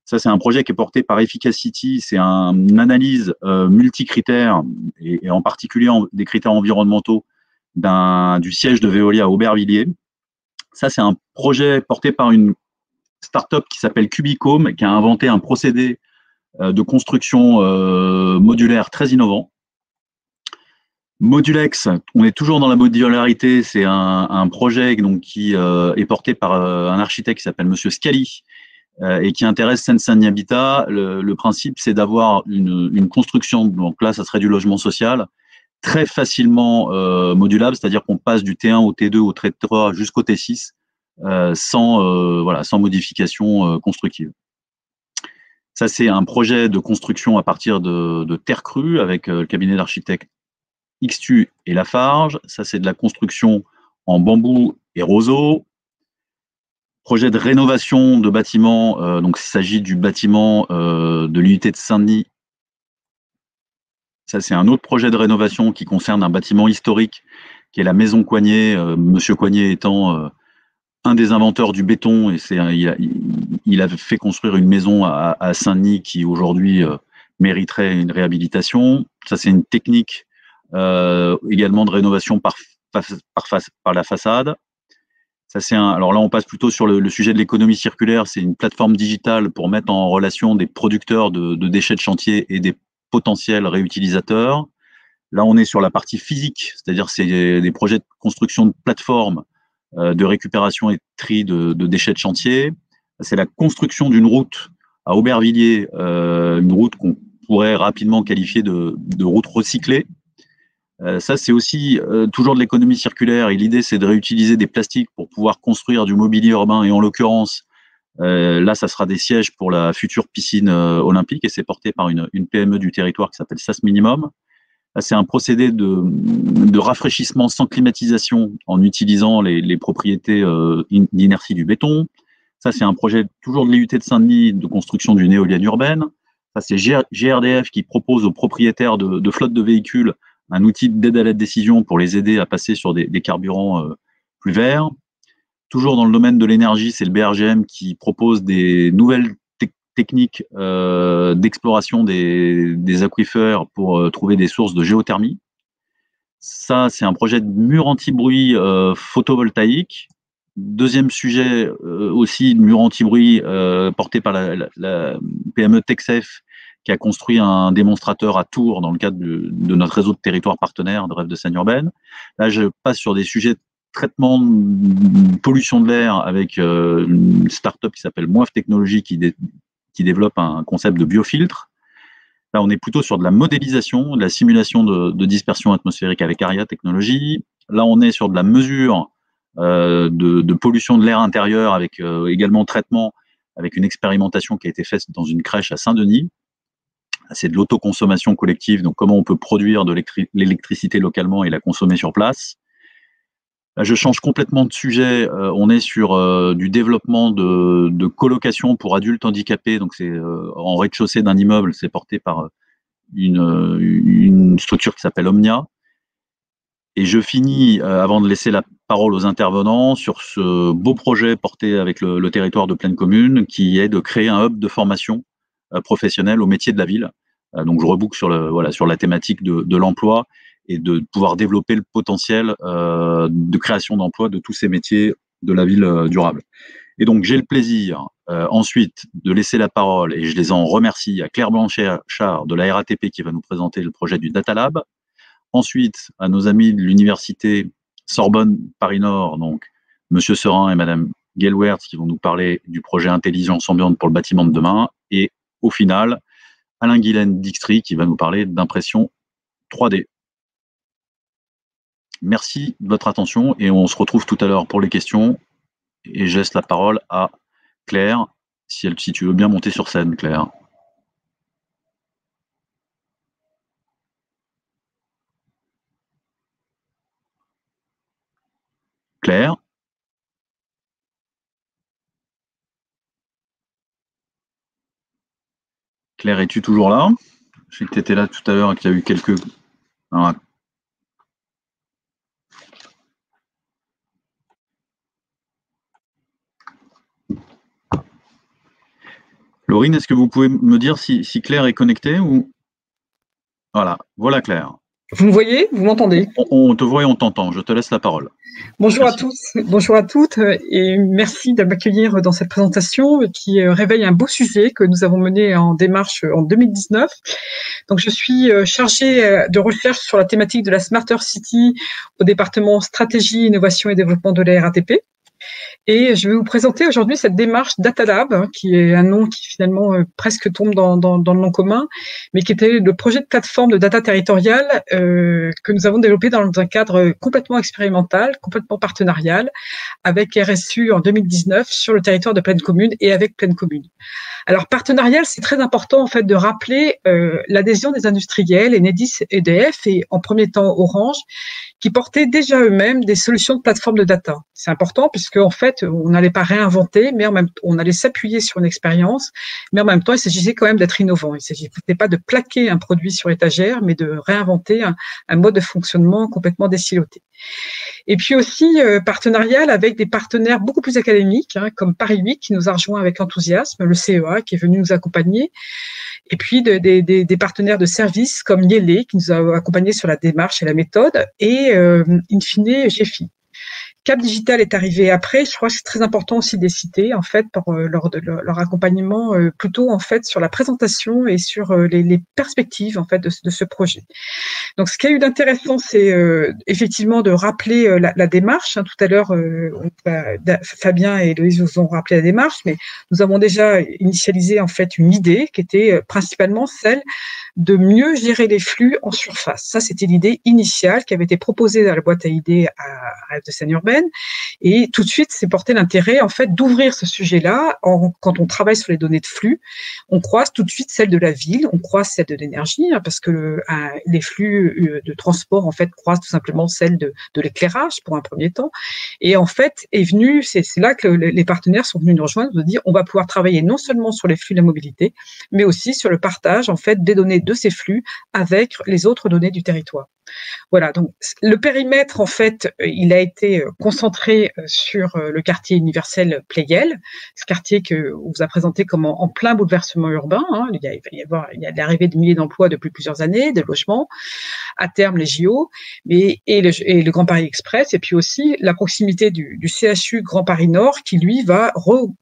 Ça, c'est un projet qui est porté par Efficacity. C'est une analyse multicritères et en particulier des critères environnementaux du siège de Veolia à Aubervilliers. Ça, c'est un projet porté par une start-up qui s'appelle Cubicome, qui a inventé un procédé de construction modulaire très innovant. Modulex, on est toujours dans la modularité. C'est un projet donc, qui est porté par un architecte qui s'appelle Monsieur Scali, et qui intéresse Seine-Saint-Denis Habitat. Le principe, c'est d'avoir une construction, donc là, ça serait du logement social, très facilement modulable, c'est-à-dire qu'on passe du T1 au T2 au T3 jusqu'au T6 sans modification constructive. Ça, c'est un projet de construction à partir de terre crue avec le cabinet d'architectes XTU et Lafarge. Ça, c'est de la construction en bambou et roseau. Projet de rénovation de bâtiments, donc il s'agit du bâtiment de l'unité de Saint-Denis. Ça, c'est un autre projet de rénovation qui concerne un bâtiment historique qui est la maison Coignet, Monsieur Coignet étant un des inventeurs du béton, et il a fait construire une maison à Saint-Denis qui aujourd'hui mériterait une réhabilitation. Ça, c'est une technique également de rénovation par la façade. Alors là, on passe plutôt sur le sujet de l'économie circulaire. C'est une plateforme digitale pour mettre en relation des producteurs de déchets de chantier et des potentiels réutilisateurs. Là, on est sur la partie physique, c'est-à-dire c'est des projets de construction de plateformes de récupération et tri de déchets de chantier. C'est la construction d'une route à Aubervilliers, une route qu'on pourrait rapidement qualifier de route recyclée. Ça, c'est aussi toujours de l'économie circulaire, et l'idée, c'est de réutiliser des plastiques pour pouvoir construire du mobilier urbain, et en l'occurrence, là, ça sera des sièges pour la future piscine olympique, et c'est porté par une PME du territoire qui s'appelle SAS Minimum. Là, c'est un procédé de rafraîchissement sans climatisation en utilisant les propriétés d'inertie du béton. Ça, c'est un projet toujours de l'IUT de Saint-Denis de construction d'une éolienne urbaine. Ça, c'est GRDF qui propose aux propriétaires de flottes de véhicules un outil d'aide à la décision pour les aider à passer sur des carburants plus verts. Toujours dans le domaine de l'énergie, c'est le BRGM qui propose des nouvelles techniques d'exploration des aquifères pour trouver des sources de géothermie. Ça, c'est un projet de mur anti-bruit photovoltaïque. Deuxième sujet aussi, mur anti-bruit porté par la PME Texef, qui a construit un démonstrateur à Tours dans le cadre de notre réseau de territoires partenaires de Rêve de Seine-Urbaine. Là, je passe sur des sujets de traitement de pollution de l'air avec une start-up qui s'appelle Moif Technologies qui développe un concept de biofiltre. Là, on est plutôt sur de la modélisation, de la simulation de dispersion atmosphérique avec Aria Technologies. Là, on est sur de la mesure de pollution de l'air intérieur avec également traitement avec une expérimentation qui a été faite dans une crèche à Saint-Denis. C'est de l'autoconsommation collective, donc comment on peut produire de l'électricité localement et la consommer sur place. Là, je change complètement de sujet. On est sur du développement de colocation pour adultes handicapés. Donc c'est en rez-de-chaussée d'un immeuble, c'est porté par une structure qui s'appelle Omnia. Et je finis, avant de laisser la parole aux intervenants, sur ce beau projet porté avec le territoire de Plaine Commune, qui est de créer un hub de formation professionnelle au métier de la ville. Donc je reboucle sur la thématique de l'emploi et de pouvoir développer le potentiel de création d'emplois de tous ces métiers de la ville durable. Et donc j'ai le plaisir ensuite de laisser la parole, et je les en remercie, à Claire Blanchard de la RATP qui va nous présenter le projet du Data Lab. Ensuite, à nos amis de l'université Sorbonne Paris-Nord, donc Monsieur Serin et Madame Gelwertz, qui vont nous parler du projet Intelligence ambiante pour le bâtiment de demain. Et au final, Alain Guilaine d'Ixtri qui va nous parler d'impression 3D. Merci de votre attention et on se retrouve tout à l'heure pour les questions. Et je laisse la parole à Claire, si tu veux bien monter sur scène, Claire. Claire? Claire, es-tu toujours là? Je sais que tu étais là tout à l'heure et qu'il y a eu quelques... Alors, Laurine, est-ce que vous pouvez me dire si Claire est connectée ou... Voilà Claire. Vous me voyez? Vous m'entendez? On te voit et on t'entend. Je te laisse la parole. Bonjour Merci. à tous, bonjour à toutes, et merci de m'accueillir dans cette présentation qui réveille un beau sujet que nous avons mené en démarche en 2019. Donc, je suis chargée de recherche sur la thématique de la Smarter City au département Stratégie, Innovation et Développement de la RATP. Et je vais vous présenter aujourd'hui cette démarche Data Lab, qui est un nom qui finalement presque tombe dans le nom commun, mais qui était le projet de plateforme de data territoriale que nous avons développé dans un cadre complètement expérimental, complètement partenarial, avec RSU en 2019 sur le territoire de Plaine Commune et avec Plaine Commune. Alors, partenarial, c'est très important en fait de rappeler l'adhésion des industriels, Enedis, EDF et en premier temps Orange, qui portaient déjà eux-mêmes des solutions de plateforme de data. C'est important puisque en fait, on n'allait pas réinventer, mais en même temps, on allait s'appuyer sur une expérience, mais en même temps, il s'agissait quand même d'être innovant. Il ne s'agissait pas de plaquer un produit sur étagère, mais de réinventer un mode de fonctionnement complètement désiloté. Et puis aussi partenarial avec des partenaires beaucoup plus académiques, comme Paris 8 qui nous a rejoints avec enthousiasme, le CEA qui est venu nous accompagner, et puis des partenaires de services comme Yélé qui nous a accompagnés sur la démarche et la méthode, et in fine GFI. Cap Digital est arrivé après. Je crois que c'est très important aussi de les citer en fait pour leur accompagnement plutôt en fait sur la présentation et sur les perspectives en fait de ce projet. Donc ce qu'il y a eu d'intéressant, c'est effectivement de rappeler la démarche. Tout à l'heure, Fabien et Loïse vous ont rappelé la démarche, mais nous avons déjà initialisé en fait une idée qui était principalement celle de mieux gérer les flux en surface. Ça, c'était l'idée initiale qui avait été proposée dans la boîte à idées à Rêves de Seine-Urbaine. Et tout de suite, c'est porté l'intérêt, en fait, d'ouvrir ce sujet-là. Quand on travaille sur les données de flux, on croise tout de suite celle de la ville, on croise celle de l'énergie, parce que les flux de transport, en fait, croisent tout simplement celle de l'éclairage pour un premier temps. Et en fait, c'est là que les partenaires sont venus nous rejoindre, de dire, on va pouvoir travailler non seulement sur les flux de la mobilité, mais aussi sur le partage, en fait, des données de ces flux avec les autres données du territoire. Voilà, donc le périmètre, en fait, il a été concentré sur le quartier universel Pleyel, ce quartier que on vous a présenté comme en plein bouleversement urbain. Il y a l'arrivée de milliers d'emplois depuis plusieurs années, des logements, à terme les JO, et le Grand Paris Express, et puis aussi la proximité du CHU Grand Paris Nord, qui lui va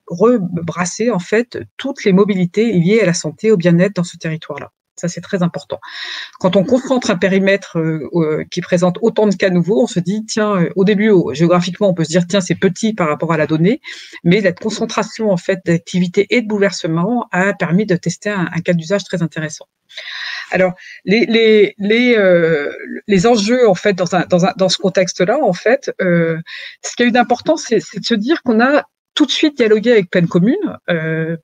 rebrasser en fait toutes les mobilités liées à la santé, au bien-être dans ce territoire-là. Ça, c'est très important. Quand on concentre un périmètre qui présente autant de cas nouveaux, on se dit, tiens, au début, géographiquement, on peut se dire, tiens, c'est petit par rapport à la donnée, mais la concentration, en fait, d'activité et de bouleversement a permis de tester un cas d'usage très intéressant. Alors, les enjeux, en fait, dans ce contexte-là, en fait, ce qui a eu d'important, c'est de se dire qu'on a tout de suite dialoguer avec Plaine Commune,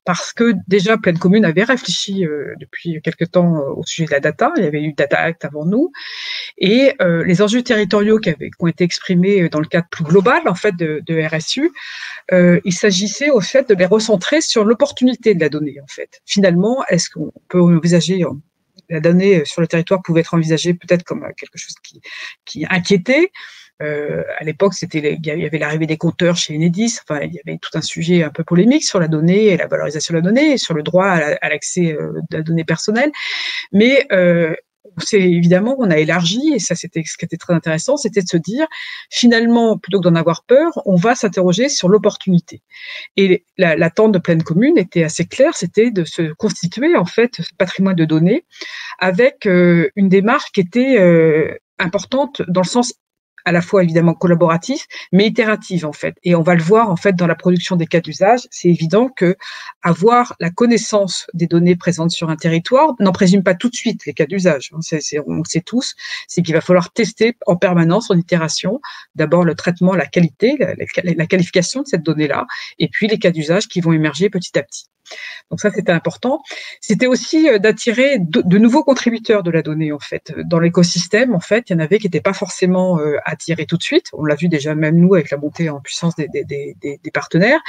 parce que déjà Plaine Commune avait réfléchi depuis quelque temps au sujet de la data. Il y avait eu Data Act avant nous, et les enjeux territoriaux qui ont été exprimés dans le cadre plus global en fait de RSU, il s'agissait au fait de les recentrer sur l'opportunité de la donnée. En fait, finalement, est-ce qu'on peut envisager la donnée sur le territoire pouvait être envisagée peut-être comme quelque chose qui inquiétait. À l'époque, il y avait l'arrivée des compteurs chez Enedis. Enfin, il y avait tout un sujet un peu polémique sur la donnée et la valorisation de la donnée, et sur le droit à l'accès de la donnée personnelle. Mais c'est évidemment qu'on a élargi, et ça, c'était ce qui était très intéressant, c'était de se dire, finalement, plutôt que d'en avoir peur, on va s'interroger sur l'opportunité. Et l'attente de Plaine Commune était assez claire, c'était de se constituer, en fait, ce patrimoine de données avec une démarche qui était importante dans le sens à la fois évidemment collaboratif, mais itératif en fait. Et on va le voir en fait dans la production des cas d'usage. C'est évident que avoir la connaissance des données présentes sur un territoire n'en présume pas tout de suite les cas d'usage. On le sait tous, c'est qu'il va falloir tester en permanence, en itération, d'abord le traitement, la qualité, la qualification de cette donnée-là, et puis les cas d'usage qui vont émerger petit à petit. Donc ça, c'était important. C'était aussi d'attirer de nouveaux contributeurs de la donnée, en fait. Dans l'écosystème, en fait, il y en avait qui n'étaient pas forcément attirés tout de suite. On l'a vu déjà même nous avec la montée en puissance des partenaires.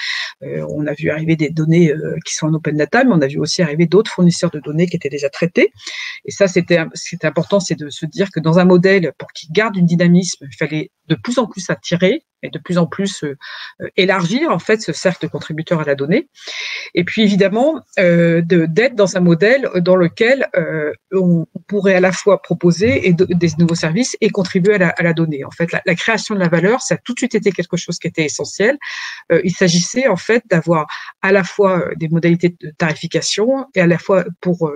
On a vu arriver des données qui sont en open data, mais on a vu aussi arriver d'autres fournisseurs de données qui étaient déjà traités. Et ça, ce qui était important, c'est de se dire que dans un modèle, pour qu'il garde une dynamisme, il fallait de plus en plus attirer et de plus en plus élargir en fait ce cercle de contributeurs à la donnée. Et puis évidemment d'être dans un modèle dans lequel on pourrait à la fois proposer des nouveaux services et contribuer à la donnée. En fait, la création de la valeur, ça a tout de suite été quelque chose qui était essentiel. Il s'agissait en fait d'avoir à la fois des modalités de tarification et à la fois pour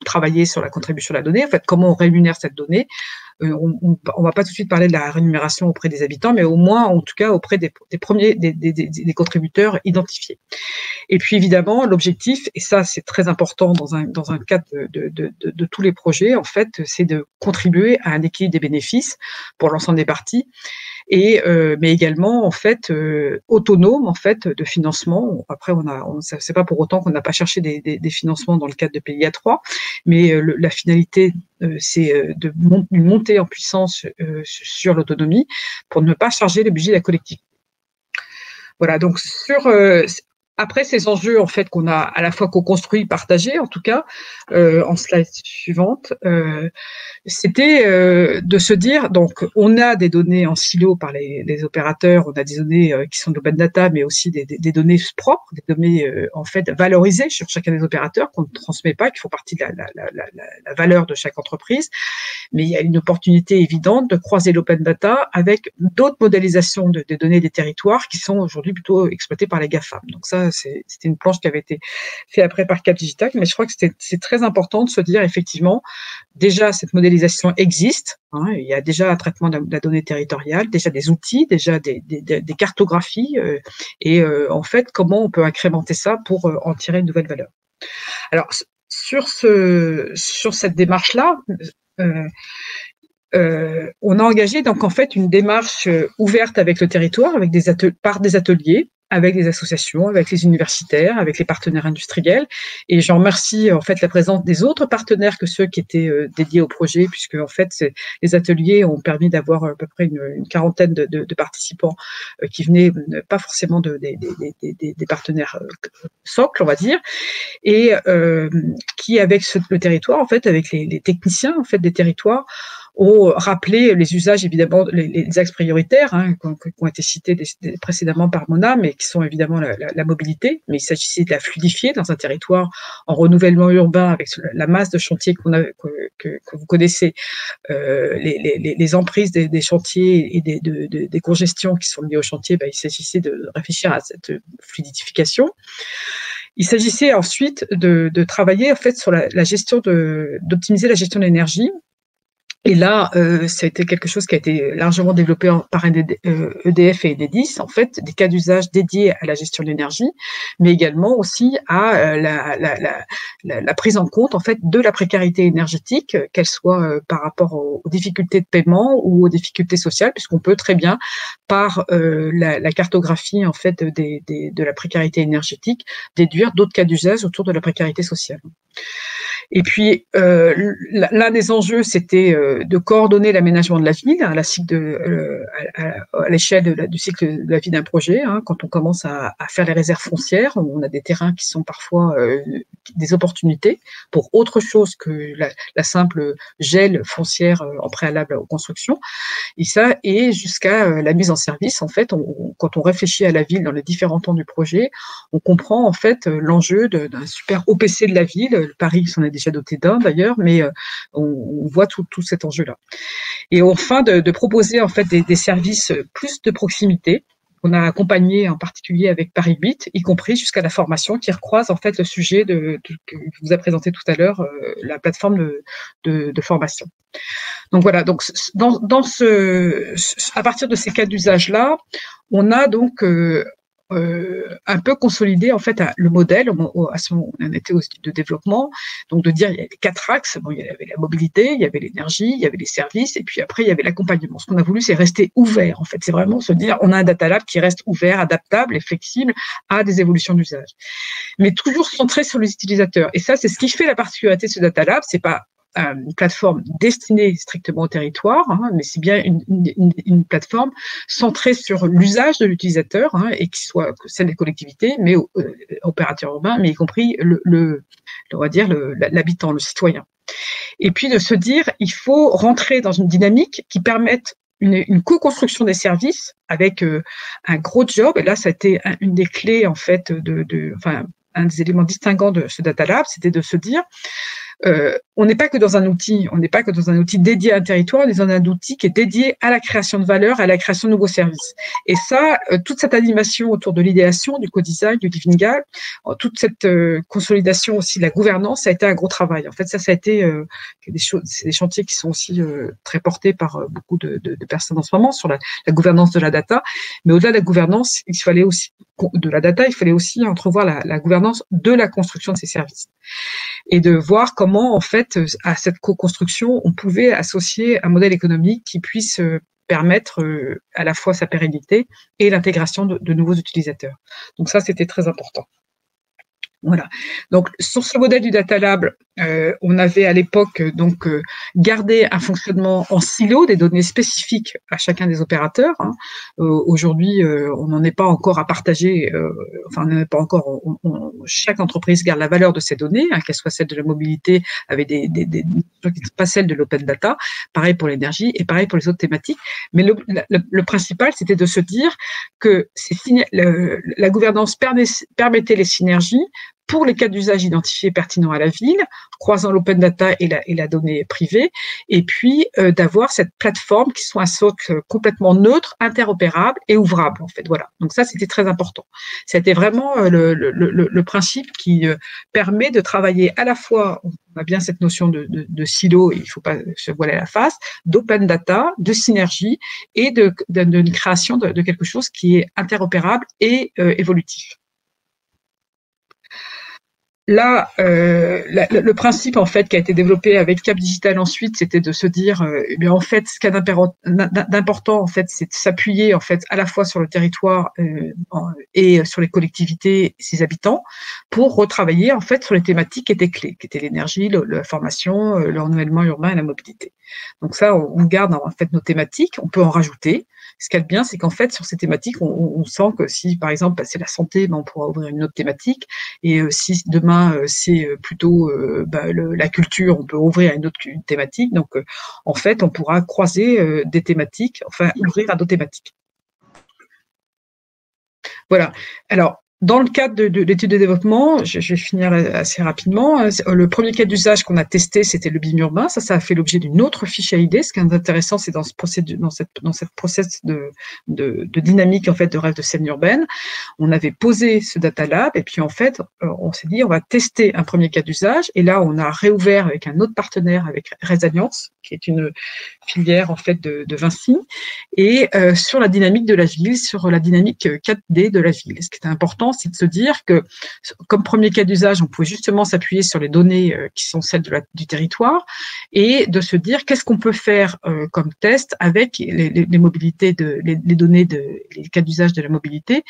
travailler sur la contribution à la donnée, en fait, comment on rémunère cette donnée. On va pas tout de suite parler de la rémunération auprès des habitants, mais au moins, en tout cas, auprès des premiers, des contributeurs identifiés. Et puis, évidemment, l'objectif, et ça, c'est très important dans un cadre de tous les projets, en fait, c'est de contribuer à un équilibre des bénéfices pour l'ensemble des parties. Mais également en fait autonome en fait de financement. Après c'est pas pour autant qu'on n'a pas cherché des financements dans le cadre de PIA 3, mais la finalité c'est une montée en puissance sur l'autonomie pour ne pas charger le budget de la collectivité. Voilà, donc après ces enjeux en fait qu'on a à la fois co-construits, partagés en tout cas, en slide suivante, c'était de se dire donc on a des données en silo par les opérateurs, on a des données qui sont de l'open data, mais aussi des données propres, des données en fait valorisées sur chacun des opérateurs qu'on ne transmet pas, qui font partie de la valeur de chaque entreprise. Mais il y a une opportunité évidente de croiser l'open data avec d'autres modélisations des données des territoires qui sont aujourd'hui plutôt exploitées par les GAFAM. Donc ça, c'était une planche qui avait été faite après par Capdigital, mais je crois que c'est très important de se dire effectivement, déjà cette modélisation existe, hein, il y a déjà un traitement de la donnée territoriale, déjà des outils, déjà des cartographies, et en fait, comment on peut incrémenter ça pour en tirer une nouvelle valeur. Alors, sur cette démarche-là, on a engagé donc en fait une démarche ouverte avec le territoire, avec par des ateliers, avec des associations, avec les universitaires, avec les partenaires industriels. Et j'en remercie en fait la présence des autres partenaires que ceux qui étaient dédiés au projet, puisque en fait les ateliers ont permis d'avoir à peu près une quarantaine de participants qui venaient pas forcément des partenaires socles, on va dire, et qui avec le territoire en fait, avec les techniciens en fait des territoires, ont rappelé les usages, évidemment, les axes prioritaires hein, qui ont été cités précédemment par Mona, mais qui sont évidemment la mobilité. Mais il s'agissait de la fluidifier dans un territoire en renouvellement urbain avec la masse de chantiers que vous connaissez, les emprises des chantiers et des congestions qui sont liées aux chantiers. Il s'agissait de réfléchir à cette fluidification. Il s'agissait ensuite de travailler en fait sur la gestion d'optimiser la gestion de l'énergie. Et là, ça a été quelque chose qui a été largement développé par EDF et Enedis, en fait, des cas d'usage dédiés à la gestion de l'énergie, mais également aussi à la prise en compte, en fait, de la précarité énergétique, qu'elle soit par rapport aux difficultés de paiement ou aux difficultés sociales, puisqu'on peut très bien, par la cartographie, en fait, de la précarité énergétique, déduire d'autres cas d'usage autour de la précarité sociale. Et puis, l'un des enjeux, c'était de coordonner l'aménagement de la ville à l'échelle du cycle de la vie d'un projet. Hein, quand on commence à faire les réserves foncières, on a des terrains qui sont parfois des opportunités pour autre chose que la simple gel foncière en préalable aux constructions. Et ça, et jusqu'à la mise en service, en fait, quand on réfléchit à la ville dans les différents temps du projet, on comprend en fait l'enjeu d'un super OPC de la ville. Paris s'en est déjà doté d'un d'ailleurs, mais on voit tout cet enjeu-là. Et enfin, de proposer en fait des services plus de proximité. On a accompagné en particulier avec Paris 8, y compris jusqu'à la formation, qui recroise en fait le sujet que je vous ai présenté tout à l'heure, la plateforme de formation. Donc voilà, donc à partir de ces cas d'usage-là, on a donc un peu consolidé en fait le modèle. On était au stade de développement, donc de dire il y avait 4 axes. Bon, il y avait la mobilité, il y avait l'énergie, il y avait les services, et puis après il y avait l'accompagnement. Ce qu'on a voulu, c'est rester ouvert. En fait, c'est vraiment se dire on a un data lab qui reste ouvert, adaptable et flexible à des évolutions d'usage, mais toujours centré sur les utilisateurs. Et ça, c'est ce qui fait la particularité de ce data lab. C'est pas une plateforme destinée strictement au territoire, hein, mais c'est bien une plateforme centrée sur l'usage de l'utilisateur, hein, et qui soit celle des collectivités, mais opérateurs urbains, mais y compris on va dire l'habitant, le citoyen. Et puis de se dire, il faut rentrer dans une dynamique qui permette une co-construction des services avec un gros job. Et là, ça a été une des clés, en fait, enfin, un des éléments distinguants de ce Data Lab, c'était de se dire, on n'est pas que dans un outil, dédié à un territoire, on est dans un outil qui est dédié à la création de valeur, à la création de nouveaux services. Et ça, toute cette animation autour de l'idéation, du co-design, du living gap, toute cette consolidation aussi de la gouvernance, ça a été un gros travail. En fait, ça a été c'est des chantiers qui sont aussi très portés par beaucoup de personnes en ce moment sur la gouvernance de la data. Mais au-delà de la gouvernance, il fallait aussi entrevoir la gouvernance de la construction de ces services et de voir comment, en fait, à cette co-construction, on pouvait associer un modèle économique qui puisse permettre à la fois sa pérennité et l'intégration de nouveaux utilisateurs. Donc ça, c'était très important. Voilà. Donc, sur ce modèle du Data Lab, on avait à l'époque gardé un fonctionnement en silo des données spécifiques à chacun des opérateurs. Aujourd'hui, on n'en est pas encore à partager. On n'en est pas encore. Chaque entreprise garde la valeur de ces données, qu'elle soit celle de la mobilité, avec pas celle de l'open data. Pareil pour l'énergie et pareil pour les autres thématiques. Mais le principal, c'était de se dire que la gouvernance permettait les synergies pour les cas d'usage identifiés pertinents à la ville, croisant l'open data et la donnée privée, et puis d'avoir cette plateforme qui soit un socle complètement neutre, interopérable et ouvrable, en fait. Voilà. Donc ça, c'était très important. C'était vraiment le principe qui permet de travailler à la fois, on a bien cette notion de silo, il ne faut pas se voiler la face, d'open data, de synergie et d'une création de quelque chose qui est interopérable et évolutif. Là, le principe en fait qui a été développé avec Cap Digital ensuite, c'était de se dire, eh bien en fait, ce qu'il y a d'important en fait, c'est de s'appuyer en fait à la fois sur le territoire et sur les collectivités et ses habitants pour retravailler en fait sur les thématiques qui étaient clés, qui étaient l'énergie, la formation, le renouvellement urbain et la mobilité. Donc ça, on garde en fait nos thématiques, on peut en rajouter. Ce qu'il y a de bien, c'est qu'en fait, sur ces thématiques, on sent que si, par exemple, c'est la santé, on pourra ouvrir une autre thématique. Et si demain, c'est plutôt la culture, on peut ouvrir une autre thématique. Donc, en fait, on pourra croiser des thématiques, enfin, ouvrir à d'autres thématiques. Voilà. Alors, dans le cadre de l'étude de développement, je vais finir assez rapidement. Le premier cas d'usage qu'on a testé, c'était le BIM urbain. Ça a fait l'objet d'une autre fiche à idées. Ce qui est intéressant, c'est dans cette process de dynamique en fait de rêve de scène urbaine. On avait posé ce data lab et puis en fait, on s'est dit on va tester un premier cas d'usage. Et là, on a réouvert avec un autre partenaire, avec Resilience, qui est une filière en fait de Vinci, et sur la dynamique de la ville, sur la dynamique 4D de la ville. Ce qui est important, c'est de se dire que, comme premier cas d'usage, on pouvait justement s'appuyer sur les données qui sont celles du territoire et de se dire qu'est-ce qu'on peut faire comme test avec les mobilités, les données, les cas d'usage de la mobilité.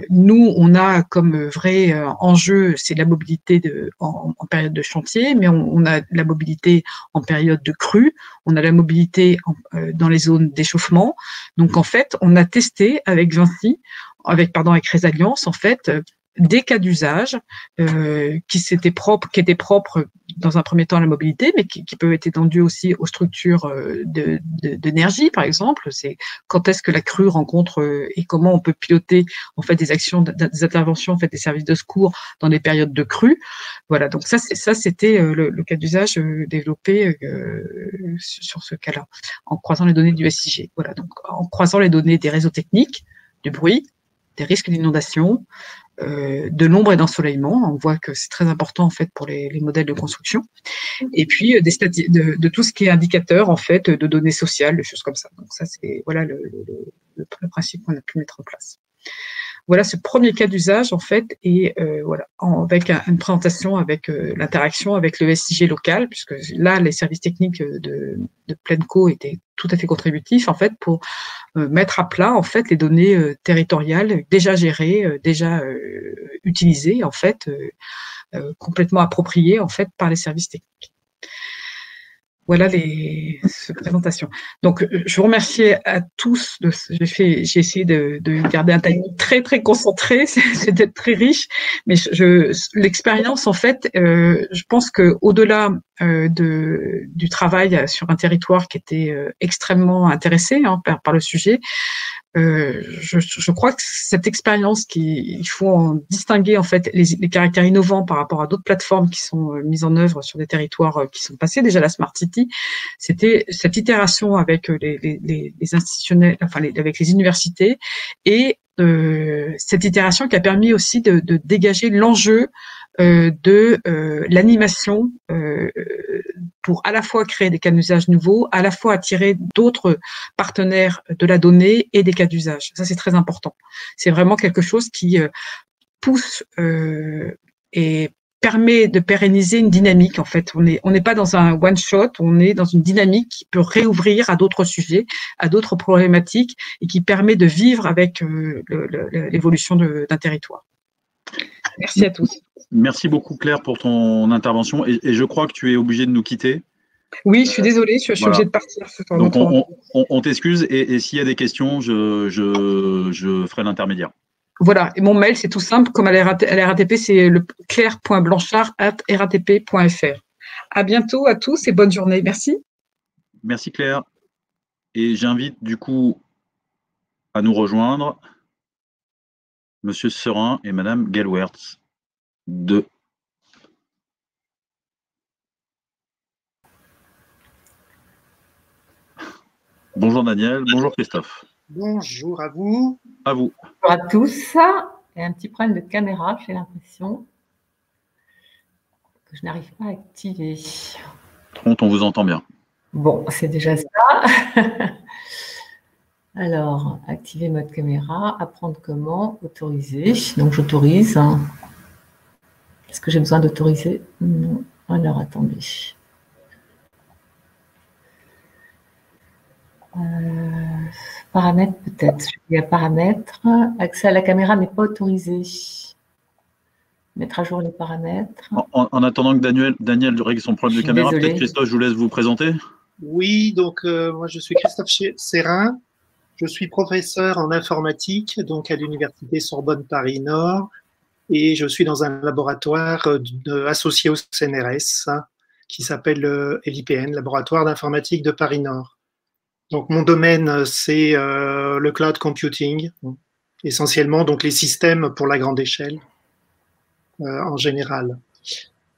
Nous, on a comme vrai enjeu, c'est la mobilité en période de chantier, mais on a la mobilité en période de crue, on a la mobilité dans les zones d'échauffement. Donc, en fait, on a testé avec Vinci, avec Resilience, en fait, des cas d'usage qui étaient propres dans un premier temps à la mobilité, mais qui peuvent être étendus aussi aux structures d'énergie, par exemple. C'est quand est-ce que la crue rencontre et comment on peut piloter en fait des actions, des interventions en fait des services de secours dans des périodes de crue. Voilà, donc ça c'était le cas d'usage développé sur ce cas-là, en croisant les données du SIG. Voilà, donc en croisant les données des réseaux techniques, du bruit, des risques d'inondation, de l'ombre et d'ensoleillement. On voit que c'est très important en fait pour les modèles de construction. Et puis de tout ce qui est indicateur en fait de données sociales, des choses comme ça. Donc ça c'est voilà le principe qu'on a pu mettre en place. Voilà ce premier cas d'usage en fait et voilà avec une présentation avec l'interaction avec le SIG local, puisque là les services techniques de Plenco étaient tout à fait contributifs en fait pour mettre à plat en fait les données territoriales déjà gérées, déjà utilisées en fait, complètement appropriées en fait par les services techniques. Voilà cette présentation. Donc, je vous remercie à tous. J'ai essayé de garder un timing très, très concentré. C'est d'être très riche. Mais l'expérience, en fait, je pense que au-delà du travail sur un territoire qui était extrêmement intéressé par le sujet, je crois que cette expérience il faut en distinguer en fait les caractères innovants par rapport à d'autres plateformes qui sont mises en œuvre sur des territoires qui sont passés déjà à la Smart City. C'était cette itération avec les institutionnels, enfin avec les universités, et cette itération qui a permis aussi de dégager l'enjeu de l'animation pour à la fois créer des cas d'usage nouveaux, à la fois attirer d'autres partenaires de la donnée et des cas d'usage. Ça, c'est très important. C'est vraiment quelque chose qui pousse et permet de pérenniser une dynamique. En fait, on n'est pas dans un one shot, on est dans une dynamique qui peut réouvrir à d'autres sujets, à d'autres problématiques, et qui permet de vivre avec l'évolution d'un territoire. Merci à tous. Merci beaucoup Claire pour ton intervention, et je crois que tu es obligée de nous quitter. Oui, je suis désolée, je suis obligée de partir. Donc on t'excuse, et s'il y a des questions, je ferai l'intermédiaire. Voilà, et mon mail, c'est tout simple, comme à la RATP, c'est le claire.blanchard@ratp.fr. À bientôt à tous et bonne journée. Merci. Merci Claire. Et j'invite du coup à nous rejoindre Monsieur Serin et Madame Gelwertz de... Bonjour Daniel, bonjour Christophe. Bonjour à vous. À vous. Bonjour à tous. Il y a un petit problème de caméra, j'ai l'impression que je n'arrive pas à activer. On vous entend bien. Bon, c'est déjà ça. Alors, activer mode caméra, apprendre comment, autoriser. Donc, j'autorise. Est-ce que j'ai besoin d'autoriser? Non. Alors, attendez. Paramètres, peut-être. Il y a paramètres. Accès à la caméra n'est pas autorisé. Mettre à jour les paramètres. En attendant que Daniel règle son problème de caméra, peut-être Christophe, je vous laisse vous présenter. Oui, donc moi je suis Christophe Serin. Je suis professeur en informatique donc à l'université Sorbonne Paris Nord, et je suis dans un laboratoire associé au CNRS qui s'appelle l'IPN, Laboratoire d'informatique de Paris Nord. Donc mon domaine c'est le cloud computing, essentiellement donc les systèmes pour la grande échelle en général.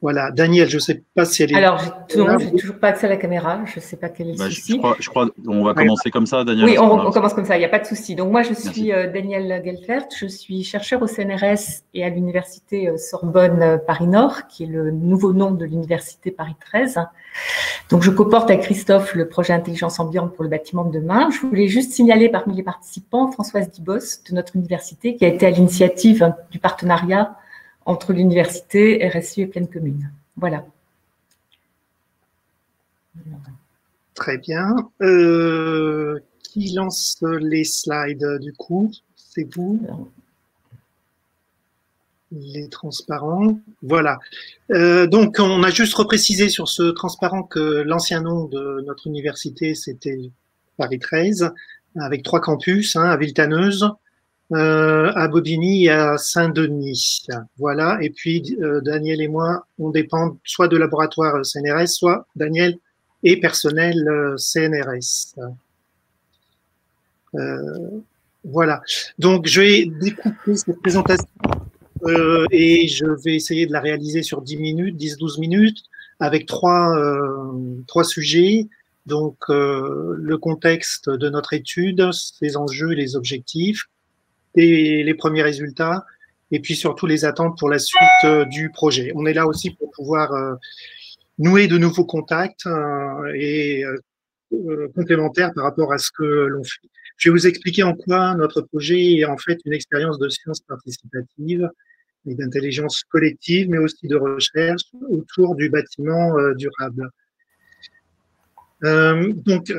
Voilà, Daniel, je ne sais pas si elle est... Alors, je n'ai toujours pas accès à la caméra, je ne sais pas quel est le souci. Je crois on va commencer comme ça, Daniel. Oui, on commence comme ça, il n'y a pas de souci. Donc, moi, je suis Daniel Gelfert, je suis chercheur au CNRS et à l'université Sorbonne Paris-Nord, qui est le nouveau nom de l'université Paris 13. Donc, je comporte avec Christophe le projet Intelligence Ambiante pour le bâtiment de demain. Je voulais juste signaler parmi les participants Françoise Dibos de notre université, qui a été à l'initiative du partenariat entre l'université, RSU et Pleine Commune. Voilà. Très bien. Qui lance les slides du coup? C'est vous? Les transparents. Voilà. Donc, on a juste reprécisé sur ce transparent que l'ancien nom de notre université, c'était Paris 13, avec 3 campus, à Villetaneuse, à Bobigny et à Saint-Denis. Voilà. Et puis, Daniel et moi, on dépend soit de laboratoire CNRS, soit Daniel et personnel CNRS. Voilà. Donc, je vais découper cette présentation et je vais essayer de la réaliser sur 10 minutes, 10-12 minutes, avec trois sujets. Donc, le contexte de notre étude, ses enjeux, les objectifs, et les premiers résultats, et puis surtout les attentes pour la suite du projet. On est là aussi pour pouvoir nouer de nouveaux contacts et complémentaires par rapport à ce que l'on fait. Je vais vous expliquer en quoi notre projet est en fait une expérience de sciences participatives et d'intelligence collective, mais aussi de recherche autour du bâtiment durable. Donc,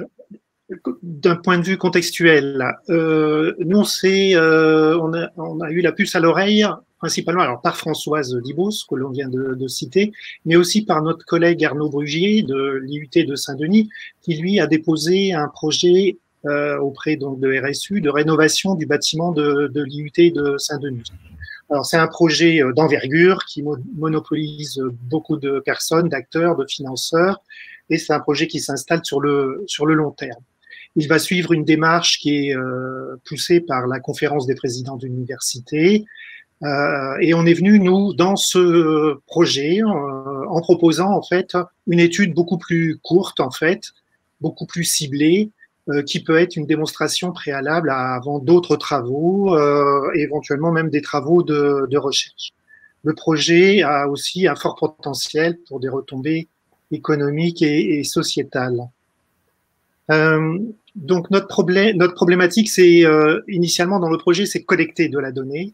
d'un point de vue contextuel, nous, on a eu la puce à l'oreille, principalement alors par Françoise Dibos, que l'on vient de citer, mais aussi par notre collègue Arnaud Brugier de l'IUT de Saint-Denis, qui lui a déposé un projet auprès donc, de RSU de rénovation du bâtiment de l'IUT de Saint-Denis. Alors, c'est un projet d'envergure qui monopolise beaucoup de personnes, d'acteurs, de financeurs, et c'est un projet qui s'installe sur le long terme. Il va suivre une démarche qui est poussée par la conférence des présidents d'université, et on est venu, nous, dans ce projet, en proposant, en fait, une étude beaucoup plus courte, en fait, beaucoup plus ciblée, qui peut être une démonstration préalable avant d'autres travaux, éventuellement même des travaux de recherche. Le projet a aussi un fort potentiel pour des retombées économiques et sociétales. Donc notre problématique, c'est initialement dans le projet, c'est collecter de la donnée.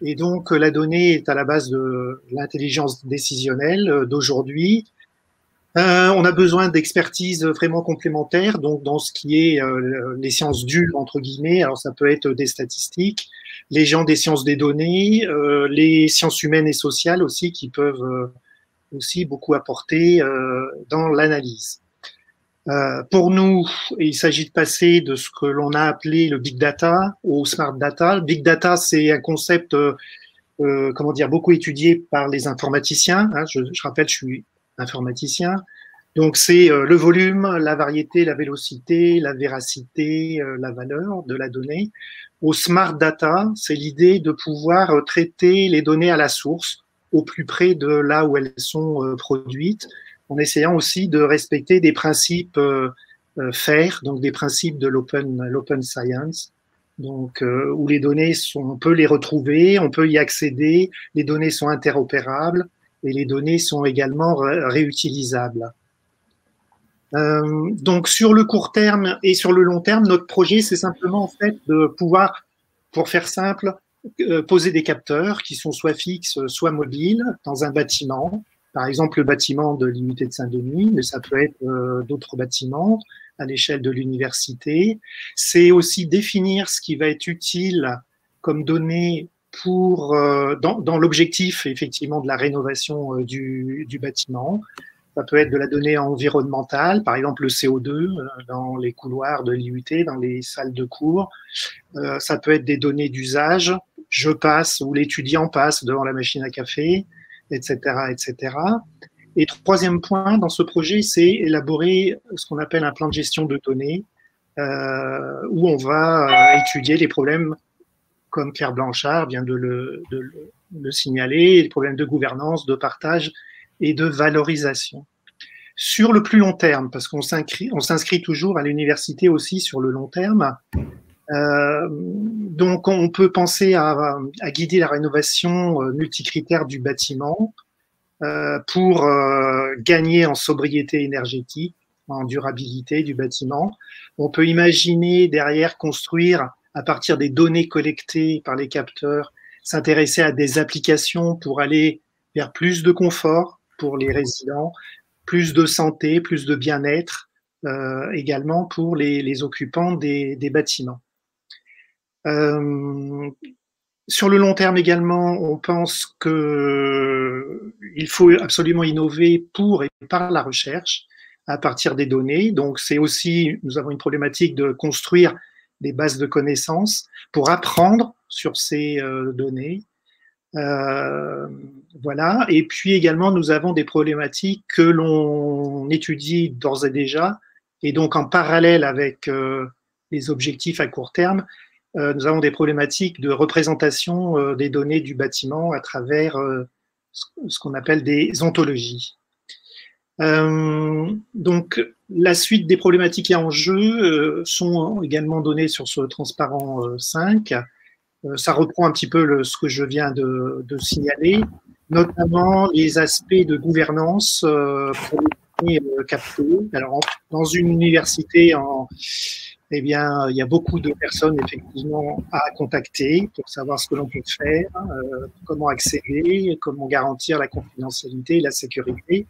Et donc la donnée est à la base de l'intelligence décisionnelle d'aujourd'hui. On a besoin d'expertise vraiment complémentaire, donc dans ce qui est les sciences dures, entre guillemets. Alors ça peut être des statistiques, les gens des sciences des données, les sciences humaines et sociales aussi, qui peuvent aussi beaucoup apporter dans l'analyse. Pour nous, il s'agit de passer de ce que l'on a appelé le big data au smart data. Le big data, c'est un concept comment dire, beaucoup étudié par les informaticiens. Hein. Je rappelle, je suis informaticien. Donc, c'est le volume, la variété, la vélocité, la véracité, la valeur de la donnée. Au smart data, c'est l'idée de pouvoir traiter les données à la source, au plus près de là où elles sont produites, en essayant aussi de respecter des principes FAIR, donc des principes de l'open science, donc où les données on peut les retrouver, on peut y accéder, les données sont interopérables, et les données sont également réutilisables. Donc sur le court terme et sur le long terme, notre projet, c'est simplement en fait de pouvoir, pour faire simple, poser des capteurs qui sont soit fixes, soit mobiles dans un bâtiment. Par exemple, le bâtiment de l'IUT de Saint-Denis, mais ça peut être d'autres bâtiments à l'échelle de l'université. C'est aussi définir ce qui va être utile comme données pour dans l'objectif effectivement de la rénovation du bâtiment. Ça peut être de la donnée environnementale, par exemple le CO2 dans les couloirs de l'IUT, dans les salles de cours. Ça peut être des données d'usage, je passe ou l'étudiant passe devant la machine à café, etc., etc. Et troisième point dans ce projet, c'est élaborer ce qu'on appelle un plan de gestion de données, où on va étudier les problèmes comme Pierre Blanchard vient de le signaler, les problèmes de gouvernance, de partage et de valorisation. Sur le plus long terme, parce qu'on s'inscrit toujours à l'université aussi sur le long terme, donc on peut penser à guider la rénovation multicritère du bâtiment pour gagner en sobriété énergétique, en durabilité du bâtiment. On peut imaginer derrière construire à partir des données collectées par les capteurs, s'intéresser à des applications pour aller vers plus de confort pour les résidents, plus de santé, plus de bien-être, également pour les occupants des bâtiments. Sur le long terme également, on pense qu'il faut absolument innover pour et par la recherche à partir des données. Donc c'est aussi, nous avons une problématique de construire des bases de connaissances pour apprendre sur ces données. Voilà. Et puis également, nous avons des problématiques que l'on étudie d'ores et déjà, et donc en parallèle avec les objectifs à court terme, nous avons des problématiques de représentation des données du bâtiment à travers ce qu'on appelle des ontologies. Donc, la suite des problématiques et enjeux sont également données sur ce transparent 5. Ça reprend un petit peu ce que je viens de signaler, notamment les aspects de gouvernance pour les données captées. Alors, dans une université, eh bien, il y a beaucoup de personnes effectivement à contacter pour savoir ce que l'on peut faire, comment accéder, comment garantir la confidentialité et la sécurité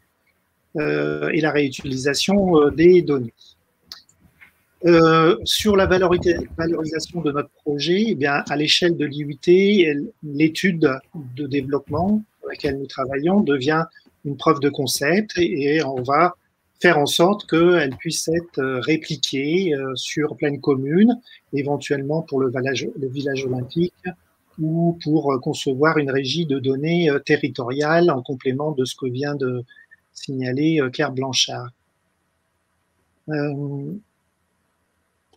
et la réutilisation des données. Sur la valorisation de notre projet, eh bien, à l'échelle de l'IUT, l'étude de développement sur laquelle nous travaillons devient une preuve de concept et on va faire en sorte qu'elle puisse être répliquée sur pleine commune, éventuellement pour le village olympique ou pour concevoir une régie de données territoriale en complément de ce que vient de signaler Claire Blanchard.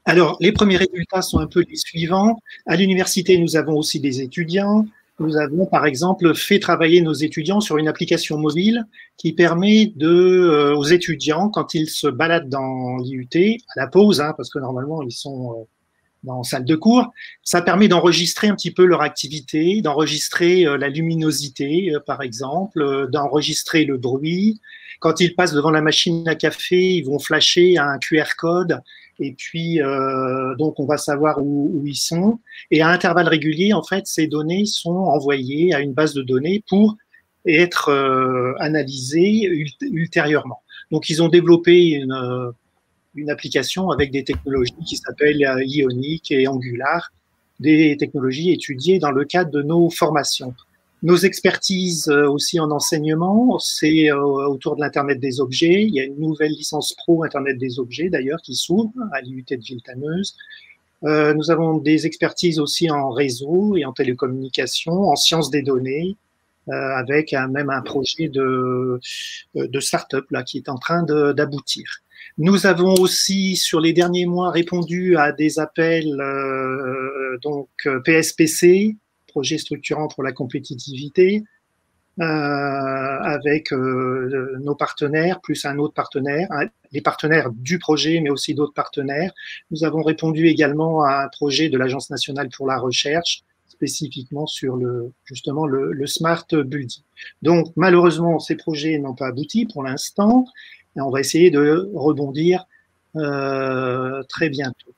Alors, les premiers résultats sont un peu les suivants. À l'université, nous avons aussi des étudiants. Nous avons, par exemple, fait travailler nos étudiants sur une application mobile qui permet aux étudiants, quand ils se baladent dans l'IUT, à la pause, hein, parce que normalement, ils sont dans salle de cours, ça permet d'enregistrer un petit peu leur activité, d'enregistrer la luminosité, par exemple, d'enregistrer le bruit. Quand ils passent devant la machine à café, ils vont flasher un QR code et puis donc on va savoir où ils sont. Et à intervalles réguliers, en fait, ces données sont envoyées à une base de données pour être analysées ultérieurement. Donc ils ont développé une application avec des technologies qui s'appellent Ionic et Angular, des technologies étudiées dans le cadre de nos formations. Nos expertises aussi en enseignement, c'est autour de l'Internet des objets. Il y a une nouvelle licence pro Internet des objets, d'ailleurs, qui s'ouvre à l'IUT de Villetaneuse. Nous avons des expertises aussi en réseau et en télécommunication, en sciences des données, avec même un projet de start-up là, qui est en train d'aboutir. Nous avons aussi, sur les derniers mois, répondu à des appels donc PSPC, projet structurant pour la compétitivité, avec nos partenaires, plus un autre partenaire, les partenaires du projet, mais aussi d'autres partenaires. Nous avons répondu également à un projet de l'Agence nationale pour la recherche, spécifiquement sur justement le Smart Building. Donc, malheureusement, ces projets n'ont pas abouti pour l'instant. Et on va essayer de rebondir très bientôt.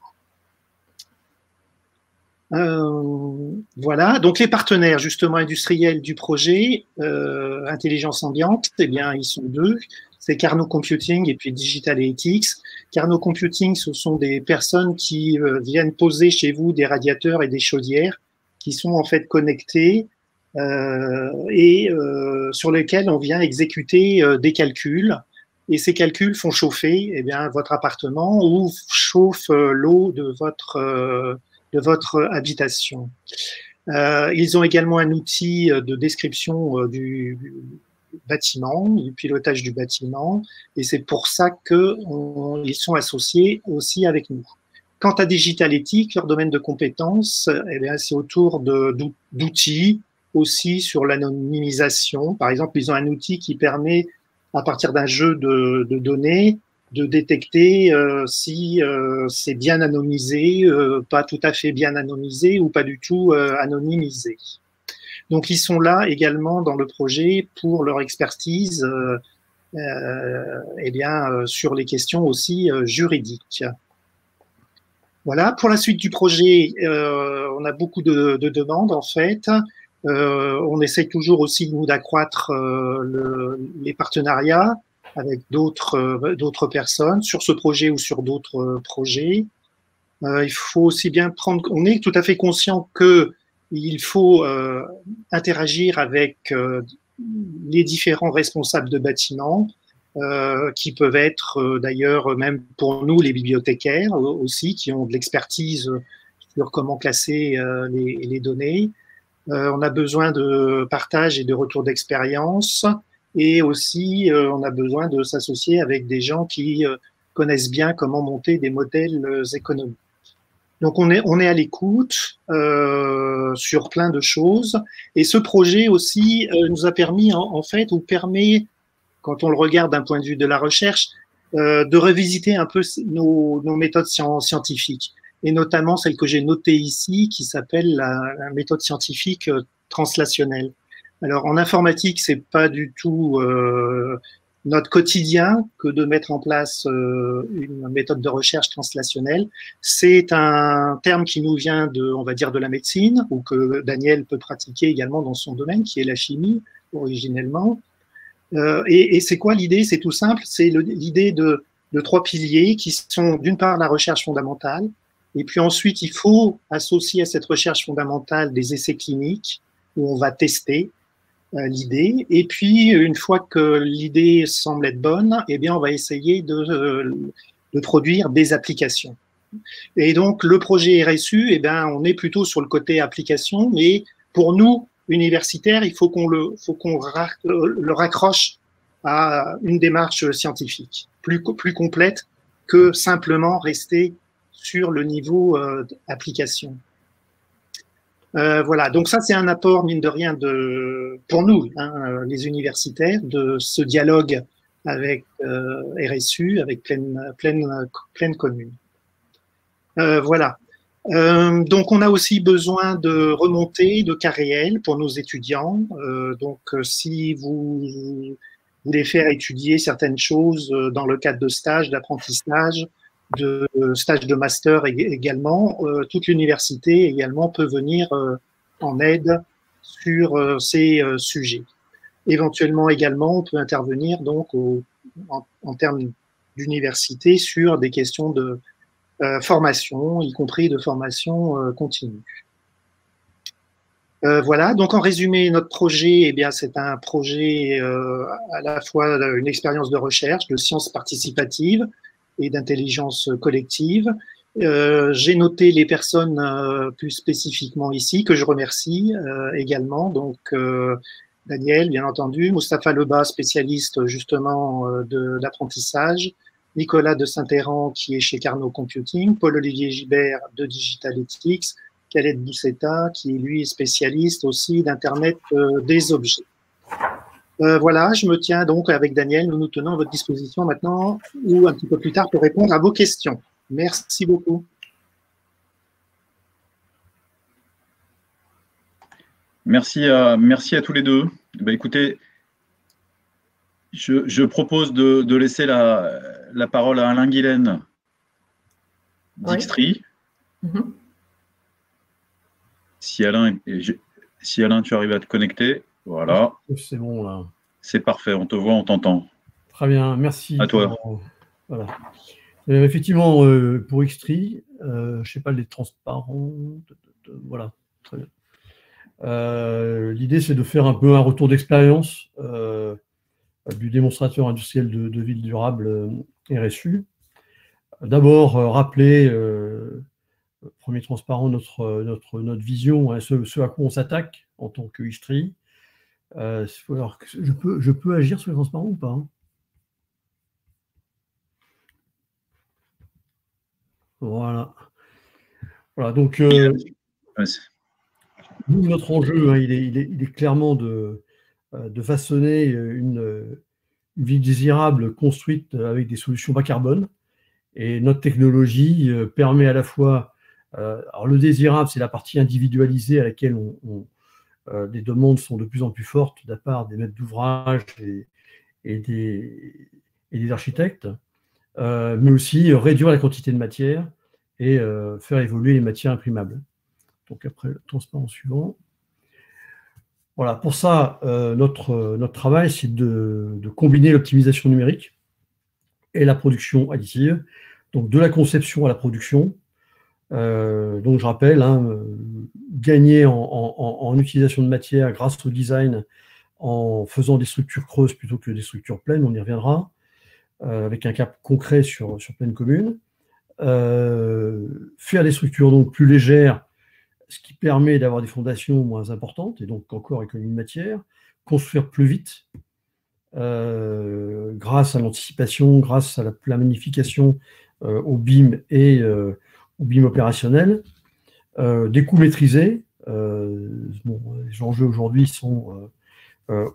Voilà, donc les partenaires justement industriels du projet Intelligence Ambiante, eh bien ils sont deux, c'est Carnot Computing et puis Digital Ethics. Carnot Computing, ce sont des personnes qui viennent poser chez vous des radiateurs et des chaudières qui sont en fait connectés et sur lesquels on vient exécuter des calculs. Et ces calculs font chauffer eh bien, votre appartement ou chauffe l'eau de votre habitation. Ils ont également un outil de description du bâtiment, du pilotage du bâtiment, et c'est pour ça qu'ils sont associés aussi avec nous. Quant à Digital Ethics, leur domaine de compétences, eh bien, c'est autour d'outils, aussi sur l'anonymisation. Par exemple, ils ont un outil qui permet à partir d'un jeu de données, de détecter si c'est bien anonymisé, pas tout à fait bien anonymisé ou pas du tout anonymisé. Donc, ils sont là également dans le projet pour leur expertise eh bien, sur les questions aussi juridiques. Voilà, pour la suite du projet, on a beaucoup de demandes en fait. On essaye toujours aussi, nous, d'accroître les partenariats avec d'autres personnes sur ce projet ou sur d'autres projets. Il faut aussi bien prendre, on est tout à fait conscient qu'il faut interagir avec les différents responsables de bâtiments, qui peuvent être d'ailleurs même pour nous les bibliothécaires aussi, qui ont de l'expertise sur comment classer les données. On a besoin de partage et de retour d'expérience et aussi on a besoin de s'associer avec des gens qui connaissent bien comment monter des modèles économiques. Donc on est à l'écoute sur plein de choses et ce projet aussi nous a permis en fait ou permet, quand on le regarde d'un point de vue de la recherche, de revisiter un peu nos méthodes scientifiques. Et notamment celle que j'ai notée ici, qui s'appelle la méthode scientifique translationnelle. Alors, en informatique, c'est pas du tout notre quotidien que de mettre en place une méthode de recherche translationnelle. C'est un terme qui nous vient on va dire, de la médecine, ou que Daniel peut pratiquer également dans son domaine, qui est la chimie, originellement. Et c'est quoi l'idée? C'est tout simple, c'est l'idée de trois piliers qui sont d'une part la recherche fondamentale, et puis ensuite il faut associer à cette recherche fondamentale des essais cliniques où on va tester l'idée, et puis une fois que l'idée semble être bonne, eh bien on va essayer de produire des applications. Et donc le projet RSU, eh bien on est plutôt sur le côté application, mais pour nous universitaires, il faut qu'on le raccroche à une démarche scientifique plus complète que simplement rester sur le niveau application. Voilà, donc ça c'est un apport mine de rien pour nous, hein, les universitaires, de ce dialogue avec RSU, avec Pleine Commune. Voilà. Donc on a aussi besoin de remontées de cas réels pour nos étudiants. Donc si vous voulez faire étudier certaines choses dans le cadre de stages, d'apprentissage, de stages de master également, toute l'université également peut venir en aide sur ces sujets. Éventuellement également, on peut intervenir donc en termes d'université sur des questions de formation, y compris de formation continue. Voilà, donc en résumé, notre projet, eh bien, c'est un projet à la fois une expérience de recherche, de sciences participatives et d'intelligence collective. J'ai noté les personnes plus spécifiquement ici, que je remercie également. Donc, Daniel, bien entendu, Mustapha Lebas, spécialiste justement de l'apprentissage, Nicolas de Saint-Héran, qui est chez Carnot Computing, Paul-Olivier Gibert de Digital Ethics, Khaled Bousseta, qui lui est spécialiste aussi d'Internet des objets. Voilà, je me tiens donc avec Daniel, nous nous tenons à votre disposition maintenant ou un petit peu plus tard pour répondre à vos questions. Merci beaucoup. Merci à tous les deux. Ben, écoutez, je propose de laisser la parole à Alain Guilaine d'Xtree. Oui. Si Alain, tu arrives à te connecter, voilà. C'est bon là. C'est parfait, on te voit, on t'entend. Très bien, merci. À toi. Voilà. Effectivement, pour Xtree, je ne sais pas, les transparents, voilà, très bien. L'idée, c'est de faire un peu un retour d'expérience du démonstrateur industriel de ville durable RSU. D'abord, rappeler, premier transparent, notre vision, hein, ce à quoi on s'attaque en tant que Xtree. Alors, je peux agir sur les transparents ou pas, hein? Voilà. Voilà, donc notre enjeu, hein, il est clairement de façonner une ville désirable construite avec des solutions bas carbone. Et notre technologie permet à la fois, alors le désirable, c'est la partie individualisée à laquelle les demandes sont de plus en plus fortes de la part des maîtres d'ouvrage et des architectes, mais aussi réduire la quantité de matière et faire évoluer les matières imprimables. Donc après, le transparent suivant. Voilà, pour ça, notre travail, c'est de combiner l'optimisation numérique et la production additive, donc de la conception à la production. Donc je rappelle, hein, gagner en utilisation de matière grâce au design en faisant des structures creuses plutôt que des structures pleines, on y reviendra, avec un cas concret sur Pleine Commune. Faire des structures donc plus légères, ce qui permet d'avoir des fondations moins importantes, et donc encore économie de matière, construire plus vite, grâce à l'anticipation, grâce à la magnification au BIM et au BIM opérationnel, des coûts maîtrisés. Bon, les enjeux aujourd'hui sont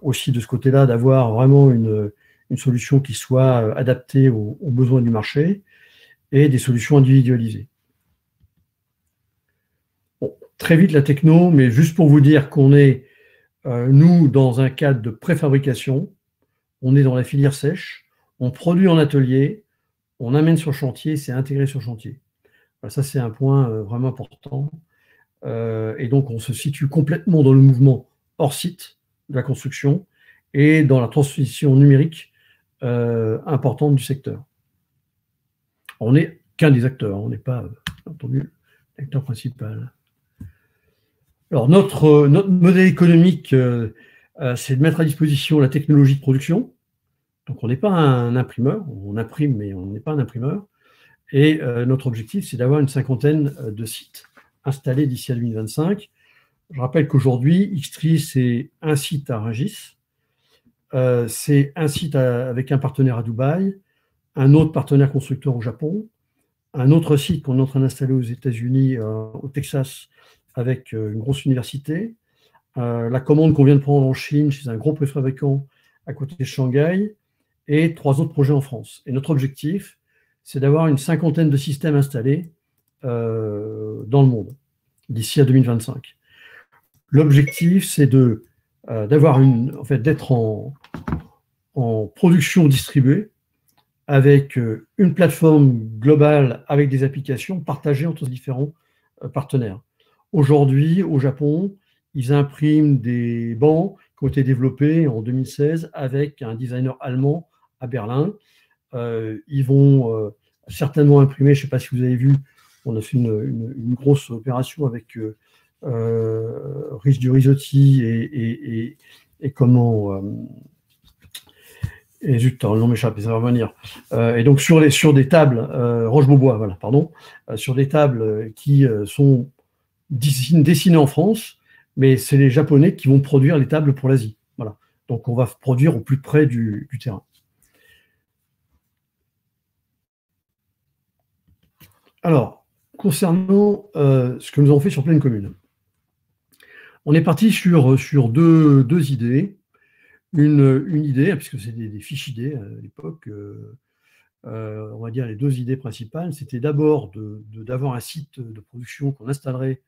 aussi de ce côté-là d'avoir vraiment une solution qui soit adaptée aux besoins du marché et des solutions individualisées. Bon, très vite la techno, mais juste pour vous dire qu'on est, nous, dans un cadre de préfabrication, on est dans la filière sèche, on produit en atelier, on amène sur chantier, c'est intégré sur chantier. Voilà, ça, c'est un point vraiment important. Et donc, on se situe complètement dans le mouvement hors site de la construction et dans la transition numérique importante du secteur. On n'est qu'un des acteurs, on n'est pas, entendu, l'acteur principal. Alors, notre modèle économique, c'est de mettre à disposition la technologie de production. Donc, on n'est pas un imprimeur, on imprime, mais on n'est pas un imprimeur. Et notre objectif, c'est d'avoir une 50aine de sites installés d'ici à 2025. Je rappelle qu'aujourd'hui, Xtree, c'est un site à Rungis, c'est un site avec un partenaire à Dubaï, un autre partenaire constructeur au Japon, un autre site qu'on est en train d'installer aux États-Unis, au Texas, avec une grosse université, la commande qu'on vient de prendre en Chine chez un gros préfabricant à côté de Shanghai, et 3 autres projets en France. Et notre objectif, c'est d'avoir une 50aine de systèmes installés dans le monde d'ici à 2025. L'objectif, c'est d'avoir d'être en production distribuée avec une plateforme globale avec des applications partagées entre différents partenaires. Aujourd'hui, au Japon, ils impriment des bancs qui ont été développés en 2016 avec un designer allemand à Berlin. Ils vont certainement imprimer, je ne sais pas si vous avez vu, on a fait une grosse opération avec Rich du Risotti et comment et zut, le nom m'échappe, ça va revenir. Et donc sur des tables Roche-Beaubois, voilà, pardon, sur des tables qui sont dessinées en France, mais c'est les Japonais qui vont produire les tables pour l'Asie. Voilà. Donc on va produire au plus près du terrain. Alors, concernant ce que nous avons fait sur Pleine Commune, on est parti sur deux idées. Une idée, puisque c'est des fiches idées à l'époque, on va dire les 2 idées principales, c'était d'abord d'avoir un site de production qu'on installerait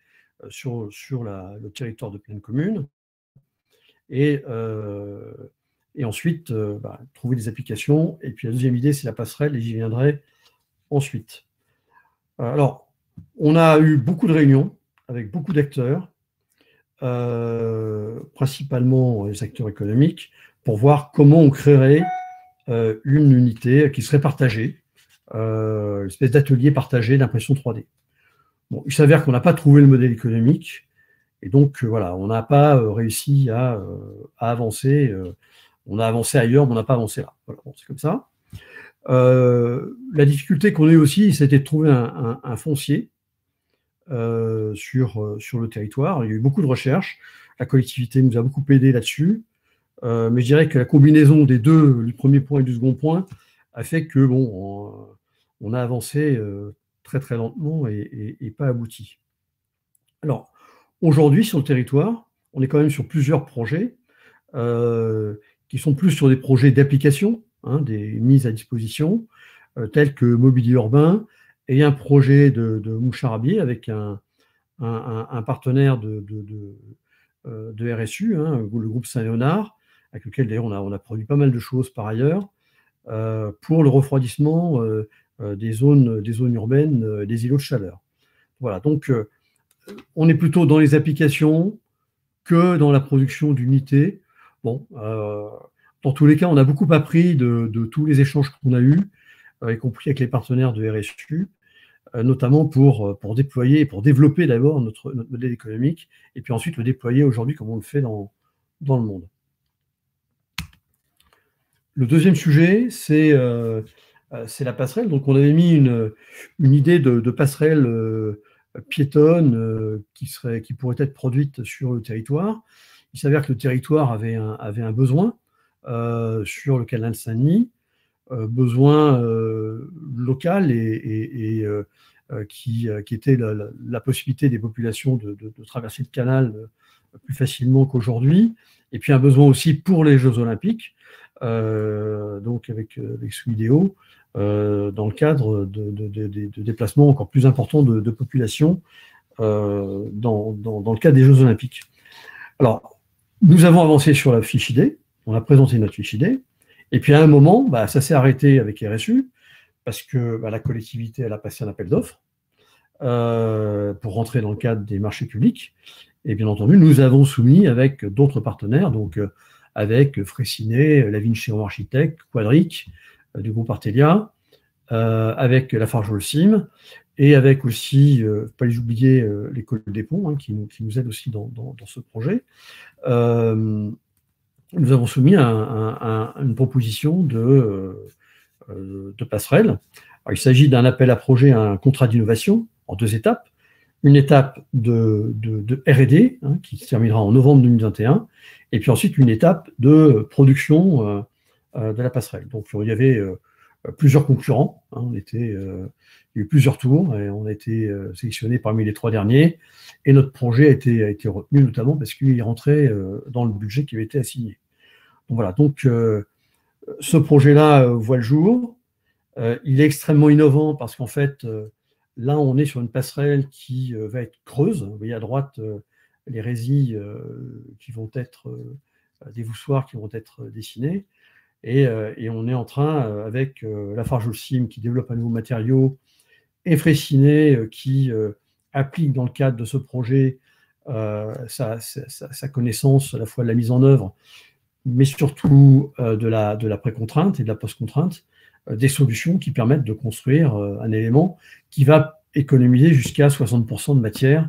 sur le territoire de Pleine Commune, et ensuite trouver des applications. Et puis la deuxième idée, c'est la passerelle, et j'y viendrai ensuite. Alors, on a eu beaucoup de réunions avec beaucoup d'acteurs, principalement les acteurs économiques, pour voir comment on créerait une unité qui serait partagée, une espèce d'atelier partagé d'impression 3D. Bon, il s'avère qu'on n'a pas trouvé le modèle économique, et donc voilà, on n'a pas réussi à avancer. On a avancé ailleurs, mais on n'a pas avancé là. Voilà, bon, c'est comme ça. La difficulté qu'on a eu aussi, c'était de trouver un foncier sur le territoire. Il y a eu beaucoup de recherches. La collectivité nous a beaucoup aidé là-dessus. Mais je dirais que la combinaison des deux, du premier point et du second point, a fait que on a avancé très très lentement et pas abouti. Alors, aujourd'hui, sur le territoire, on est quand même sur plusieurs projets qui sont plus sur des projets d'application, des mises à disposition, tels que mobilier urbain, et un projet de Moucharabier avec un partenaire de RSU, le groupe Saint-Léonard, avec lequel d'ailleurs on a produit pas mal de choses par ailleurs, pour le refroidissement des zones urbaines, des îlots de chaleur. Voilà, donc on est plutôt dans les applications que dans la production d'unités. Bon, dans tous les cas, on a beaucoup appris de tous les échanges qu'on a eus, y compris avec les partenaires de RSU, notamment pour déployer et pour développer d'abord notre modèle économique, et puis ensuite le déployer aujourd'hui comme on le fait dans le monde. Le deuxième sujet, c'est la passerelle. Donc on avait mis une idée de passerelle piétonne qui pourrait être produite sur le territoire. Il s'avère que le territoire avait un besoin sur le canal Saint-Denis, besoin local et qui était la possibilité des populations de traverser le canal plus facilement qu'aujourd'hui, et puis un besoin aussi pour les Jeux Olympiques, donc avec Souidéo, dans le cadre de déplacements encore plus importants de population dans le cadre des Jeux Olympiques. Alors, nous avons avancé sur la fiche idée, on a présenté notre fiche idée, et puis à un moment, ça s'est arrêté avec RSU, parce que la collectivité elle a passé un appel d'offres pour rentrer dans le cadre des marchés publics. Et bien entendu, nous avons soumis avec d'autres partenaires, donc avec Fraissinet, La Vinci Architecte, Quadric, du groupe Artelia, avec Lafarge-Holcim et avec aussi, pas les oublier, l'école des ponts, qui nous aide aussi dans ce projet. Nous avons soumis une proposition de passerelle. Alors, il s'agit d'un appel à projet, un contrat d'innovation en 2 étapes. Une étape de R&D qui se terminera en novembre 2021, et puis ensuite une étape de production de la passerelle. Donc il y avait plusieurs concurrents, il y a eu plusieurs tours, et on a été sélectionné parmi les 3 derniers, et notre projet a été retenu notamment parce qu'il rentrait dans le budget qui avait été assigné. Donc voilà, donc ce projet-là voit le jour. Il est extrêmement innovant parce qu'en fait, là, on est sur une passerelle qui va être creuse. Vous voyez à droite les résilles qui vont être des voussoirs qui vont être dessinés. Et on est en train, avec Lafarge-Holcim qui développe un nouveau matériau, et Freycinet qui applique dans le cadre de ce projet sa connaissance à la fois de la mise en œuvre, mais surtout de la pré-contrainte et de la post-contrainte, des solutions qui permettent de construire un élément qui va économiser jusqu'à 60% de matière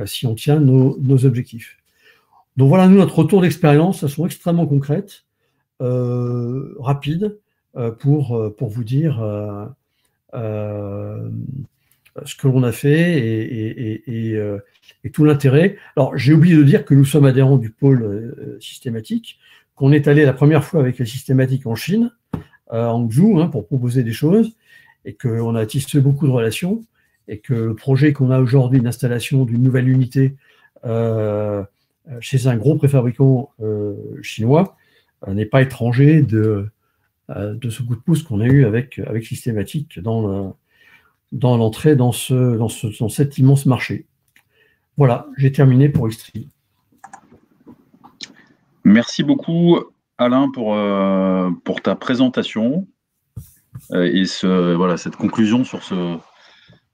si on tient nos objectifs. Donc voilà, nous, notre retour d'expérience, elles sont extrêmement concrètes, rapides, pour vous dire ce que l'on a fait et tout l'intérêt. Alors, j'ai oublié de dire que nous sommes adhérents du pôle systématique, qu'on est allé la première fois avec la systématique en Chine, en Hangzhou, pour proposer des choses, et qu'on a tissé beaucoup de relations, et que le projet qu'on a aujourd'hui d'installation d'une nouvelle unité chez un gros préfabricant chinois n'est pas étranger de ce coup de pouce qu'on a eu avec Systématique dans l'entrée dans cet immense marché. Voilà, j'ai terminé pour Xtree. Merci beaucoup, Alain, pour ta présentation et cette conclusion sur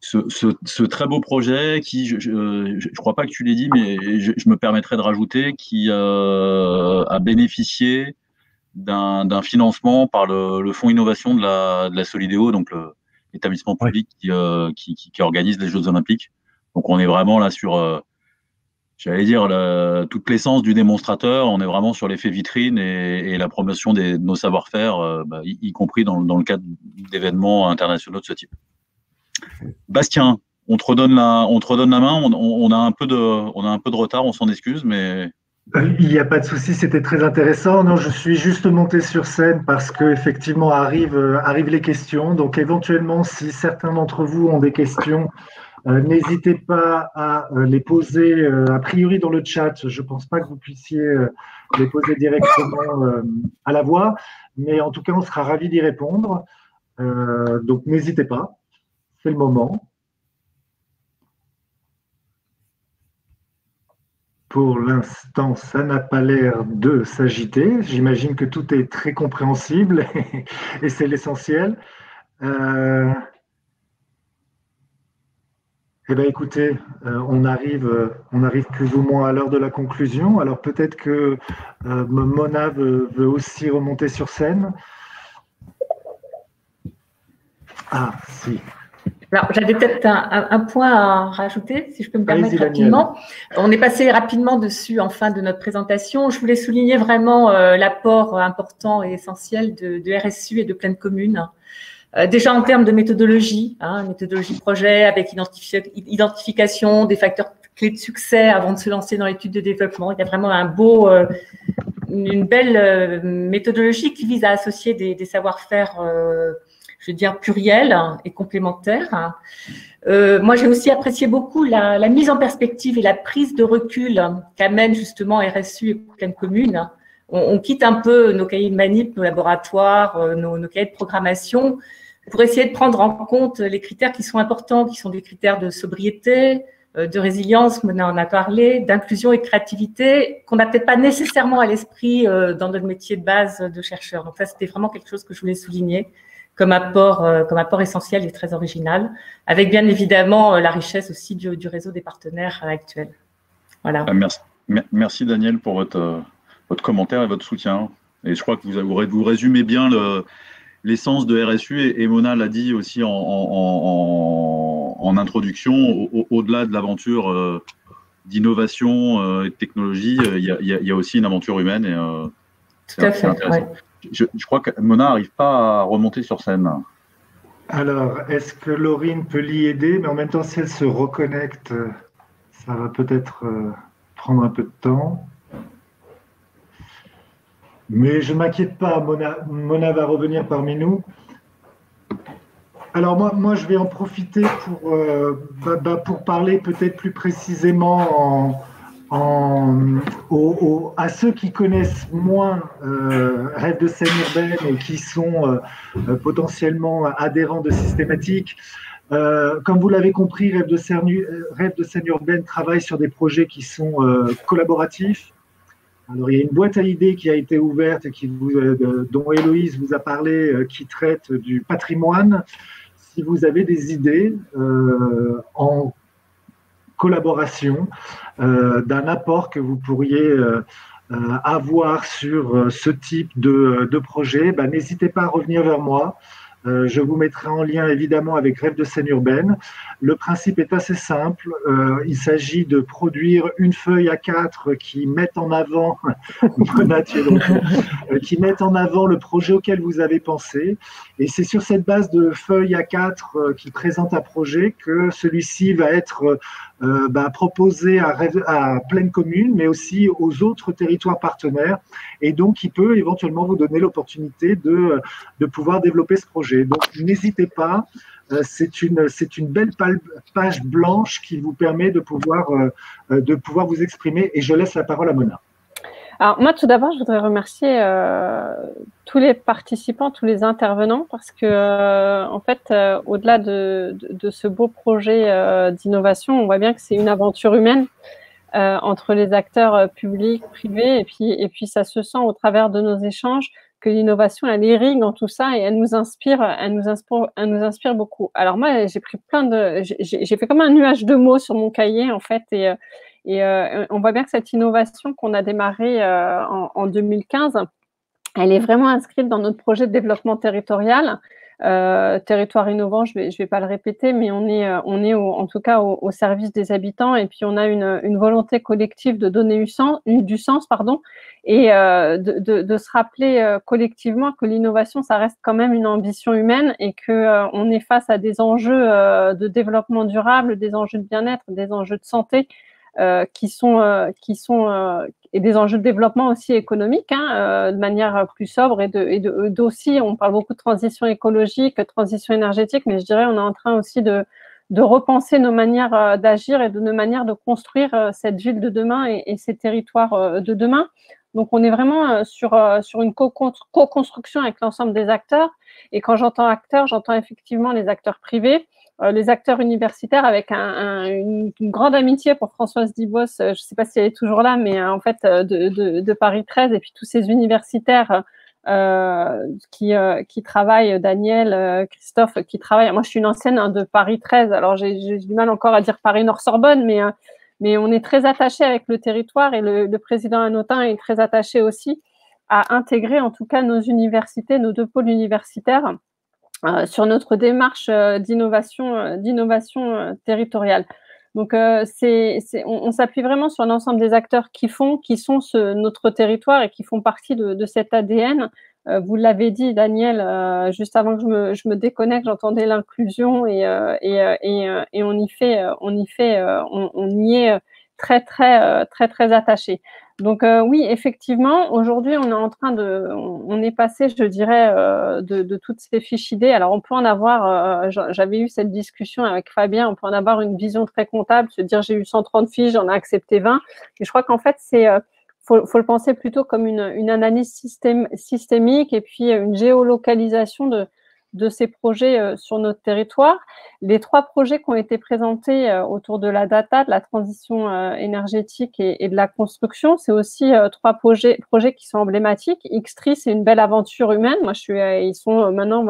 ce très beau projet qui, je ne crois pas que tu l'aies dit, mais je me permettrai de rajouter, qui a bénéficié d'un financement par le Fonds Innovation de la Solideo, donc l'établissement public qui organise les Jeux Olympiques. Donc on est vraiment là sur, j'allais dire, toute l'essence du démonstrateur. On est vraiment sur l'effet vitrine et la promotion de nos savoir-faire, y compris dans le cadre d'événements internationaux de ce type. Bastien, on te redonne la main. On a un peu de retard, on s'en excuse, mais il n'y a pas de souci, c'était très intéressant. Non, je suis juste monté sur scène parce que effectivement arrivent les questions. Donc éventuellement, si certains d'entre vous ont des questions, n'hésitez pas à les poser a priori dans le chat. Je ne pense pas que vous puissiez les poser directement à la voix, mais en tout cas, on sera ravis d'y répondre. Donc n'hésitez pas. C'est le moment. Pour l'instant, ça n'a pas l'air de s'agiter. J'imagine que tout est très compréhensible et c'est l'essentiel. Eh bien, écoutez, on arrive plus ou moins à l'heure de la conclusion. Alors peut-être que Mona veut aussi remonter sur scène. Ah, si. Alors, j'avais peut-être un point à rajouter, si je peux me permettre rapidement. On est passé rapidement dessus en fin de notre présentation. Je voulais souligner vraiment l'apport important et essentiel de RSU et de Pleine Commune. Déjà en termes de méthodologie, méthodologie projet avec identification des facteurs clés de succès avant de se lancer dans l'étude de développement. Il y a vraiment une belle méthodologie qui vise à associer des savoir-faire je veux dire, pluriel et complémentaire. Moi, j'ai aussi apprécié beaucoup la mise en perspective et la prise de recul qu'amène justement RSU et Pleine Commune. On quitte un peu nos cahiers de manip, nos laboratoires, nos cahiers de programmation pour essayer de prendre en compte les critères qui sont importants, qui sont des critères de sobriété, de résilience, Mona en a parlé, d'inclusion et de créativité, qu'on n'a peut-être pas nécessairement à l'esprit dans notre métier de base de chercheur. Donc ça, c'était vraiment quelque chose que je voulais souligner comme apport essentiel et très original, avec bien évidemment la richesse aussi du réseau des partenaires actuels. Voilà. Merci Daniel pour votre commentaire et votre soutien. Et je crois que vous résumez bien l'essence de RSU, et Mona l'a dit aussi en introduction, au-delà de l'aventure d'innovation et de technologie, il y a aussi une aventure humaine. Et, tout à fait. Ouais. Je crois que Mona n'arrive pas à remonter sur scène. Alors, est-ce que Laurine peut l'y aider? Mais en même temps, si elle se reconnecte, ça va peut-être prendre un peu de temps. Mais je ne m'inquiète pas, Mona va revenir parmi nous. Alors moi, je vais en profiter pour parler peut-être plus précisément à ceux qui connaissent moins Rêve de scène urbaine et qui sont potentiellement adhérents de Systématique. Comme vous l'avez compris, Rêve de scène urbaine travaille sur des projets qui sont collaboratifs. Alors, il y a une boîte à idées qui a été ouverte et dont Héloïse vous a parlé, qui traite du patrimoine. Si vous avez des idées en collaboration d'un apport que vous pourriez avoir sur ce type de projet, n'hésitez pas à revenir vers moi. Je vous mettrai en lien évidemment avec Rêve de scène urbaine. Le principe est assez simple. Il s'agit de produire une feuille A4 qui mette en avant, qui mette en avant le projet auquel vous avez pensé. Et c'est sur cette base de feuille A4 qui présente un projet que celui-ci va être proposé à Pleine Commune, mais aussi aux autres territoires partenaires. Et donc, il peut éventuellement vous donner l'opportunité de pouvoir développer ce projet. Donc, n'hésitez pas. C'est une belle page blanche qui vous permet de pouvoir vous exprimer. Et je laisse la parole à Mona. Alors, moi, tout d'abord, je voudrais remercier tous les participants, tous les intervenants, parce que, en fait, au-delà de ce beau projet d'innovation, on voit bien que c'est une aventure humaine entre les acteurs publics, privés, et puis ça se sent au travers de nos échanges que l'innovation, elle irrigue en tout ça et elle nous inspire beaucoup. Alors moi, j'ai fait comme un nuage de mots sur mon cahier, en fait, et on voit bien que cette innovation qu'on a démarrée en 2015, elle est vraiment inscrite dans notre projet de développement territorial. Territoire innovant, je vais pas le répéter, mais on est en tout cas au service des habitants, et puis on a une volonté collective de donner du sens, et de se rappeler collectivement que l'innovation, ça reste quand même une ambition humaine, et que on est face à des enjeux de développement durable, des enjeux de bien-être, des enjeux de santé, qui sont et des enjeux de développement aussi économique, de manière plus sobre, et d'aussi, on parle beaucoup de transition écologique, transition énergétique, mais je dirais on est en train aussi de repenser nos manières d'agir et de nos manières de construire cette ville de demain et ces territoires de demain. Donc on est vraiment sur une co-construction avec l'ensemble des acteurs, et quand j'entends acteurs, j'entends effectivement les acteurs privés, les acteurs universitaires, avec une grande amitié pour Françoise Dibos, je ne sais pas si elle est toujours là, mais en fait de Paris 13, et puis tous ces universitaires qui travaillent, Daniel, Christophe, qui travaillent. Moi, je suis une ancienne de Paris 13, alors j'ai du mal encore à dire Paris Nord-Sorbonne, mais on est très attaché avec le territoire, et le président Hanotin est très attaché aussi à intégrer en tout cas nos universités, nos deux pôles universitaires, sur notre démarche d'innovation territoriale. Donc, on s'appuie vraiment sur l'ensemble des acteurs qui sont notre territoire et qui font partie de cet ADN. Vous l'avez dit, Daniel, juste avant que je me déconnecte, j'entendais l'inclusion, et on y est très, très, très, très attaché. Donc oui, effectivement, aujourd'hui, on est passé, je dirais, de toutes ces fiches idées. Alors, on peut en avoir, j'avais eu cette discussion avec Fabien, on peut en avoir une vision très comptable, se dire j'ai eu 130 fiches, j'en ai accepté 20. Et je crois qu'en fait, faut le penser plutôt comme une analyse systémique, et puis une géolocalisation de ces projets sur notre territoire. Les 3 projets qui ont été présentés autour de la data, de la transition énergétique et de la construction, c'est aussi 3 projets qui sont emblématiques. Xtree, c'est une belle aventure humaine. Moi, ils sont maintenant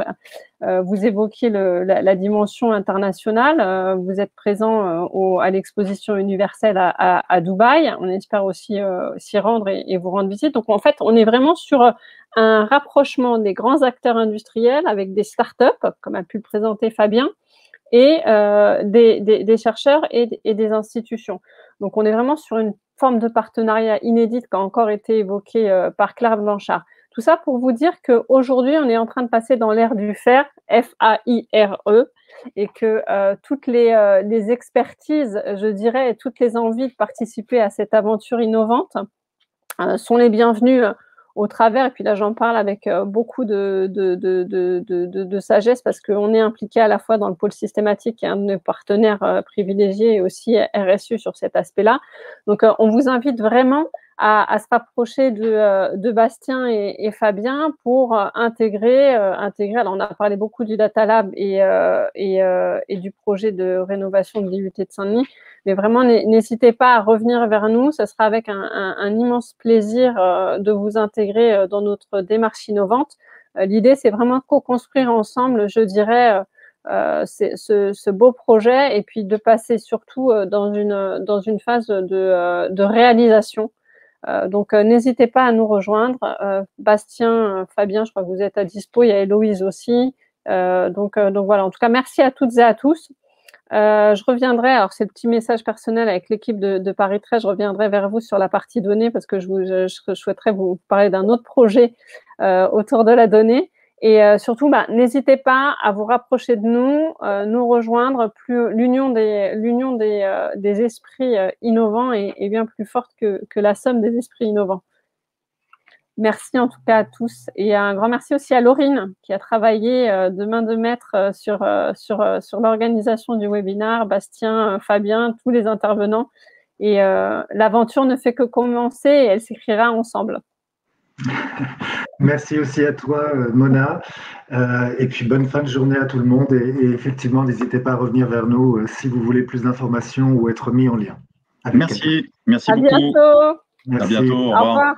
Vous évoquiez la dimension internationale. Vous êtes présent à l'exposition universelle à Dubaï. On espère aussi s'y rendre et vous rendre visite. Donc, en fait, on est vraiment sur un rapprochement des grands acteurs industriels avec des startups, comme a pu le présenter Fabien, et des chercheurs et des institutions. Donc, on est vraiment sur une forme de partenariat inédite qui a encore été évoquée par Claire Blanchard. Tout ça pour vous dire qu'aujourd'hui, on est en train de passer dans l'ère du FAIRE, F-A-I-R-E, et que toutes les expertises, je dirais, et toutes les envies de participer à cette aventure innovante sont les bienvenues au travers. Et puis là, j'en parle avec beaucoup de sagesse parce qu'on est impliqué à la fois dans le pôle systématique, qui est un de nos partenaires privilégiés, et aussi RSU sur cet aspect-là. Donc, on vous invite vraiment à se rapprocher de Bastien et Fabien pour intégrer. Alors, on a parlé beaucoup du Data Lab et du projet de rénovation de l'IUT de Saint-Denis, mais vraiment, n'hésitez pas à revenir vers nous. Ce sera avec un immense plaisir de vous intégrer dans notre démarche innovante. L'idée, c'est vraiment de co-construire ensemble, je dirais, ce beau projet, et puis de passer surtout dans une phase de réalisation. Donc, n'hésitez pas à nous rejoindre. Bastien, Fabien, je crois que vous êtes à dispo. Il y a Héloïse aussi. Donc voilà, en tout cas, merci à toutes et à tous. Je reviendrai, alors c'est le petit message personnel avec l'équipe de Paris 13, je reviendrai vers vous sur la partie données parce que je souhaiterais vous parler d'un autre projet autour de la donnée. Et surtout, n'hésitez pas à vous rapprocher de nous rejoindre. L'union des esprits innovants est bien plus forte que la somme des esprits innovants. Merci en tout cas à tous. Et un grand merci aussi à Laurine qui a travaillé de main de maître sur l'organisation du webinaire, Bastien, Fabien, tous les intervenants. Et l'aventure ne fait que commencer et elle s'écrira ensemble. Merci aussi à toi, Mona. Et puis, bonne fin de journée à tout le monde. Et effectivement, n'hésitez pas à revenir vers nous si vous voulez plus d'informations ou être mis en lien. Merci beaucoup. À bientôt. Merci. À bientôt. Au revoir.